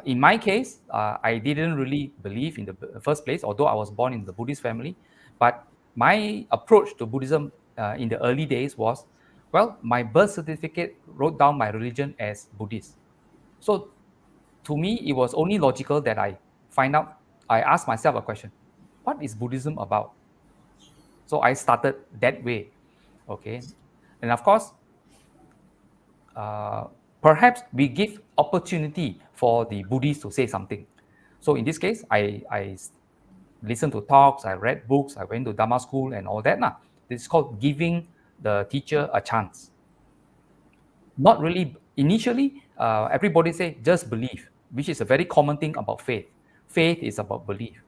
In my case, I didn't really believe in the first place, although I was born in the Buddhist family. But my approach to Buddhism in the early days was, well, my birth certificate wrote down my religion as Buddhist. So to me, it was only logical that I asked myself a question: what is Buddhism about? So I started that way. Okay. And of course, perhaps we give opportunity for the Buddhists to say something. So in this case, I listened to talks, I read books, I went to Dharma school and all that. This is called giving the teacher a chance. Not really, initially, everybody say just believe, which is a very common thing about faith. Faith is about belief.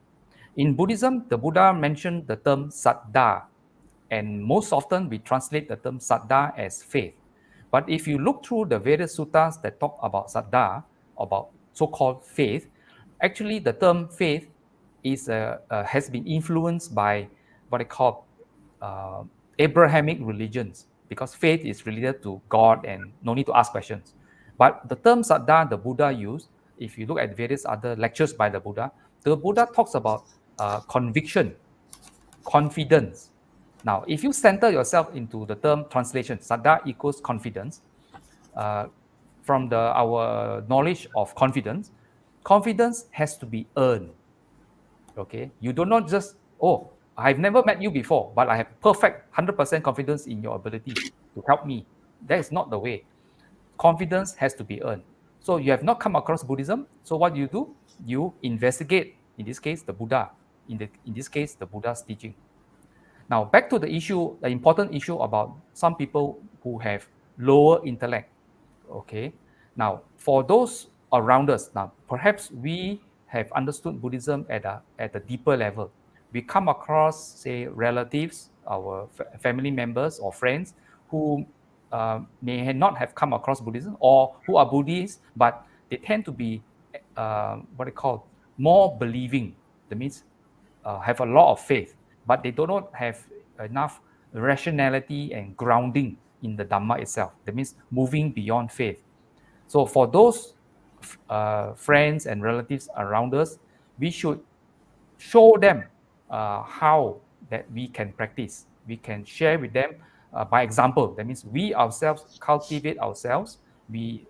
In Buddhism, the Buddha mentioned the term saddha, and most often we translate the term saddha as faith. But if you look through the various suttas that talk about saddha, about so-called faith, actually the term faith has been influenced by what I call Abrahamic religions, because faith is related to God and no need to ask questions. But the term saddha the Buddha used, if you look at various other lectures by the Buddha talks about conviction, confidence. Now, if you center yourself into the term translation, saddha equals confidence, from our knowledge of confidence, confidence has to be earned. Okay, you do not just, oh, I've never met you before, but I have perfect 100% confidence in your ability to help me. That is not the way. Confidence has to be earned. So you have not come across Buddhism. So what do? You investigate, in this case, the Buddha. In this case, the Buddha's teaching. Now, back to the issue, the important issue about some people who have lower intellect. Okay. Now, for those around us, now perhaps we have understood Buddhism at a deeper level. We come across, say, relatives, our family members or friends who may not have come across Buddhism, or who are Buddhists, but they tend to be what I call more believing. That means have a lot of faith, but they do not have enough rationality and grounding in the Dhamma itself. That means moving beyond faith. So for those friends and relatives around us, we should show them how that we can practice. We can share with them by example. That means we ourselves cultivate ourselves. We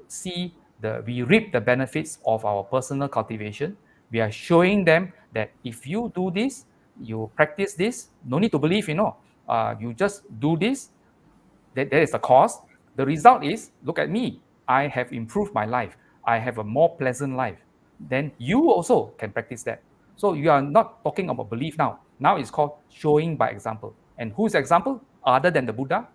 reap the benefits of our personal cultivation. We are showing them that if you do this, you practice this, no need to believe, you just do this, that is the cause. The result is, look at me. I have improved my life. I have a more pleasant life. Then you also can practice that. So you are not talking about belief now. Now it's called showing by example. And whose example? Other than the Buddha,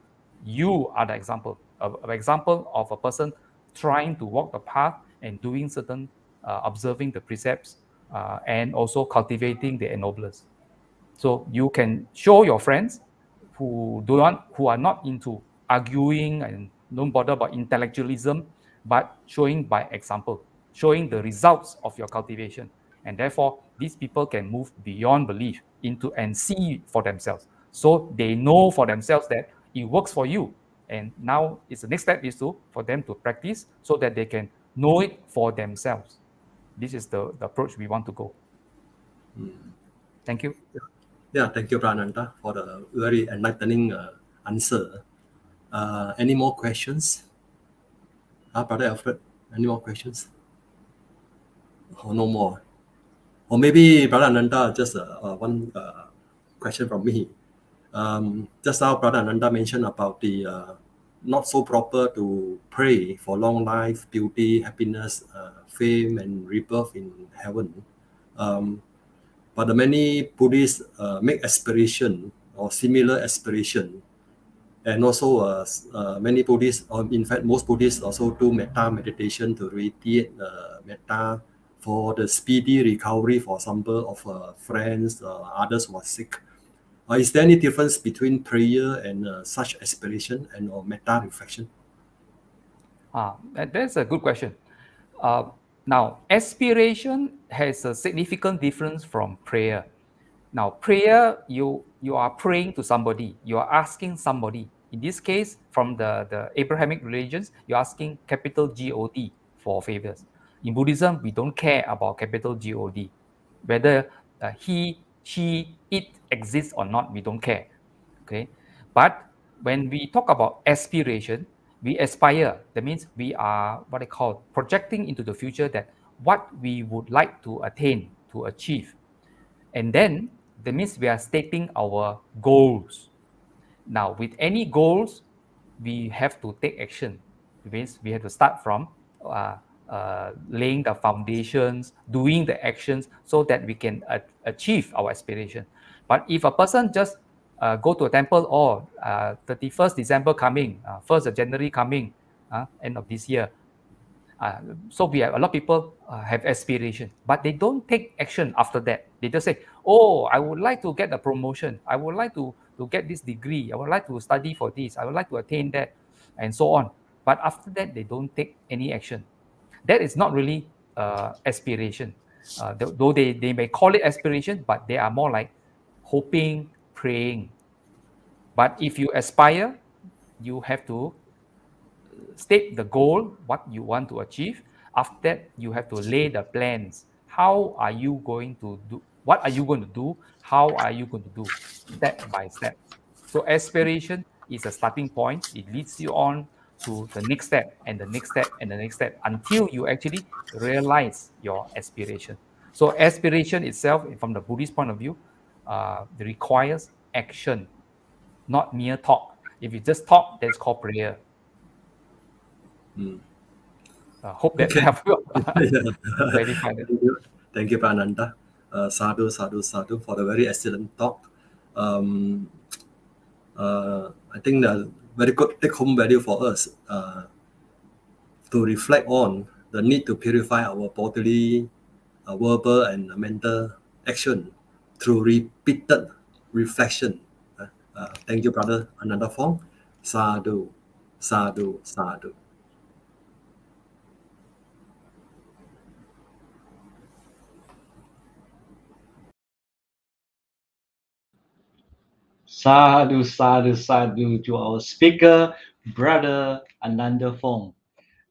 you are the example. An example of a person trying to walk the path and doing certain, observing the precepts, and also cultivating the ennoblers. So you can show your friends who are not into arguing and don't bother about intellectualism, but showing by example, showing the results of your cultivation. And therefore, these people can move beyond belief into and see for themselves. So they know for themselves that it works for you. And now it's the next step is for them to practice so that they can know it for themselves. This is the approach we want to go. Thank you. Yeah, thank you, Prananda, for the very enlightening answer. Any more questions? Brother Alfred, any more questions? Oh, no more. Or maybe Brother Ananda, just one question from me. Just now, Brother Ananda mentioned about the not so proper to pray for long life, beauty, happiness, fame, and rebirth in heaven. But the many Buddhists make aspiration or similar aspiration. And also many Buddhists, or in fact most Buddhists also do metta meditation to radiate metta for the speedy recovery, for example, of friends, others who are sick. Is there any difference between prayer and such aspiration and or metta reflection? That's a good question. Now, aspiration has a significant difference from prayer. Now, prayer, you are praying to somebody, you are asking somebody. In this case, from the Abrahamic religions, you're asking capital God for favors. In Buddhism, we don't care about capital God. Whether he, she, it exists or not, we don't care. Okay, but when we talk about aspiration, we aspire. That means we are what I call projecting into the future, that what we would like to attain, to achieve. And then that means we are stating our goals. Now, with any goals, we have to take action. It means we have to start from laying the foundations, doing the actions so that we can achieve our aspiration. But if a person just go to a temple, or 31st December coming, 1st of January coming, end of this year, so we have a lot of people have aspiration, but they don't take action after that. They just say, oh, I would like to get a promotion. I would like to get this degree. I would like to study for this. I would like to attain that, and so on. But after that, they don't take any action. That is not really aspiration. Though they may call it aspiration, but they are more like hoping, praying. But if you aspire, you have to state the goal, what you want to achieve. After that, you have to lay the plans. How are you going to do? What are you going to do? How are you going to do? Step by step. So aspiration is a starting point. It leads you on to the next step and the next step and the next step until you actually realize your aspiration. So aspiration itself, from the Buddhist point of view, requires action, not mere talk. If you just talk, that's called prayer. Hope that helps you clarify that. Thank you, Prananda. Sadhu, sadhu, sadhu for the very excellent talk. I think the very good take-home value for us to reflect on the need to purify our bodily, verbal, and mental action through repeated reflection. Thank you, Brother Ananda Fong. Sadhu, sadhu, sadhu. Sadhu, sadhu, sadhu to our speaker, Brother Ananda Fong.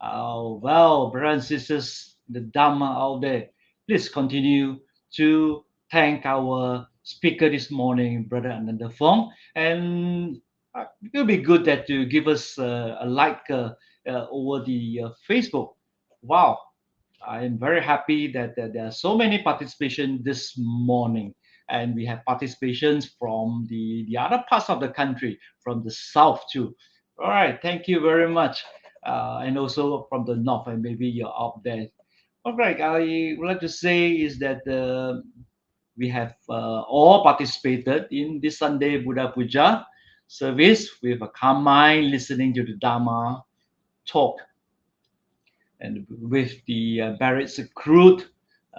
Well, brothers and sisters, the Dhamma out there, please continue to thank our speaker this morning, Brother Ananda Fong. And it will be good that you give us a like over the Facebook. Wow, I am very happy that there are so many participation this morning, and we have participations from the other parts of the country, from the south too. All right, thank you very much, and also from the north, and maybe you're up there. All right, I would like to say is that we have all participated in this Sunday Buddha Puja service with a calm mind, listening to the Dharma talk. And with the merits accrued,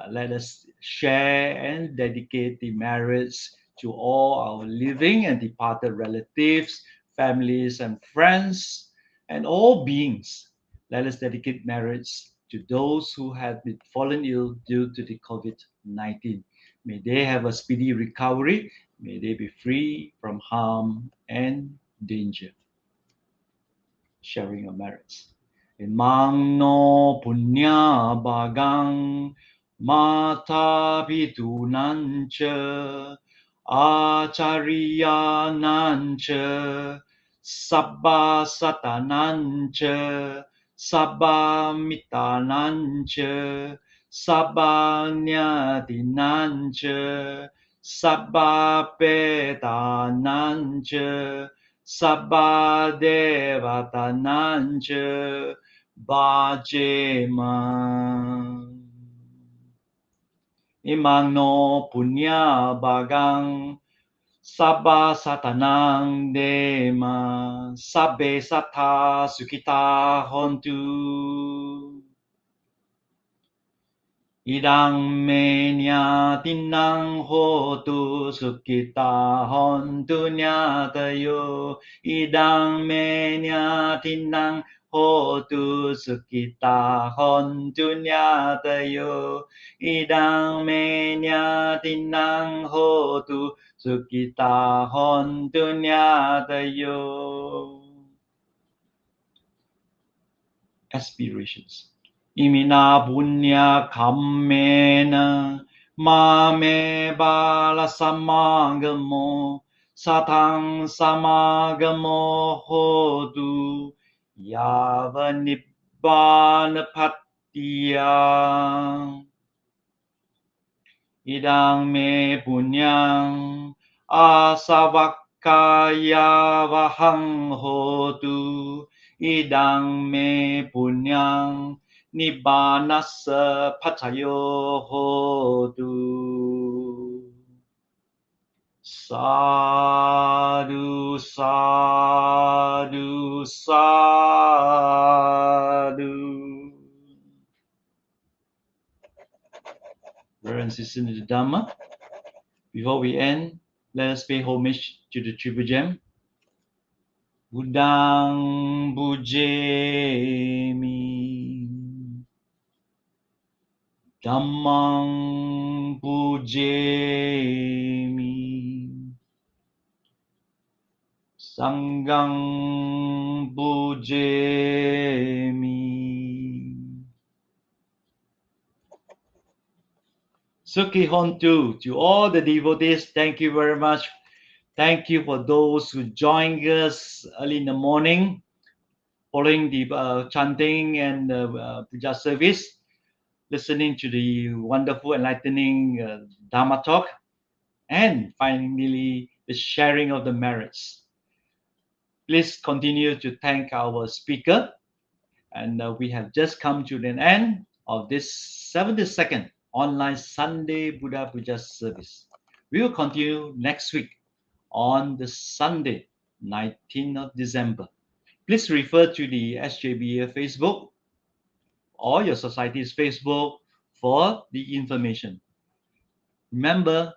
let us share and dedicate the merits to all our living and departed relatives, families, and friends, and all beings. Let us dedicate merits to those who have been fallen ill due to the COVID-19. May they have a speedy recovery. May they be free from harm and danger. Sharing of merits. Imang no punya bagang mata pitunancha acharya nancha sabba satanancha sabba mitanancha sabba nyatinancha sabba petanancha Sabba Devatanancha Bhajema Imang no Punya Bagang Sabba Satanang Dema Sabbe Sattha Sukita Hontu Idang menya tinang hotu sukita hontu nyatayo. Idang menya tinang hotu sukita hontu nyatayo. Idang menya tinang hotu sukita hontu nyatayo. Aspirations. Imina punya kammena mame bala samagamo satang samagamo hodu yava nibbana pattiya idang me punyang asavakkaya vahang hodu idang me punyang Nibbanasa Patayo Hodu. Sadhu, sadhu, sadhu. Brothers and sisters in the Dhamma, before we end, let us pay homage to the Triple Gem. Buddhang Bujemi. Dhammang pujemi Sanghang pujemi Sukhi Hontu. To all the devotees, thank you very much. Thank you for those who joined us early in the morning following the chanting and puja service, listening to the wonderful, enlightening Dharma talk, and finally, the sharing of the merits. Please continue to thank our speaker. And we have just come to the end of this 72nd online Sunday Buddha Puja service. We will continue next week on the Sunday, 19th of December. Please refer to the SJBA Facebook or your society's Facebook for the information. Remember,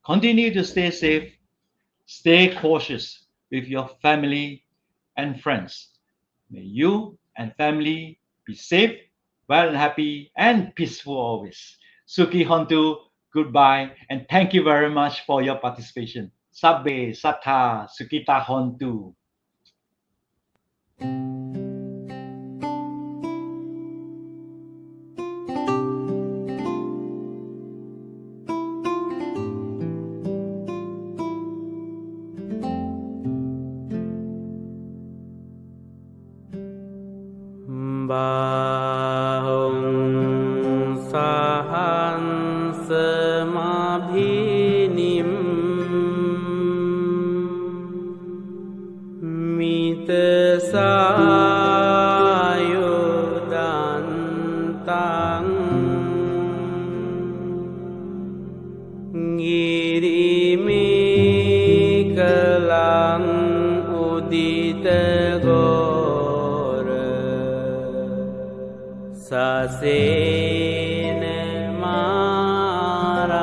continue to stay safe, stay cautious with your family and friends. May you and family be safe, well and happy, and peaceful always. Sukhi Hontu, goodbye, and thank you very much for your participation. Sabbe Sattha Sukita Hontu. හිනිම් මිතසායුදන්තං ගිරිමිකලං උදිතගෝර සසේන මාරං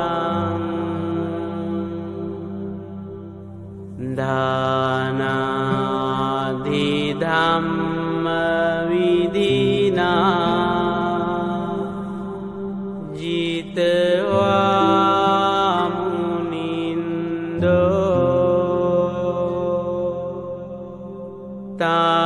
දානාදි ධම්ම විදිනා ජිතවා මුනින්දෝ තා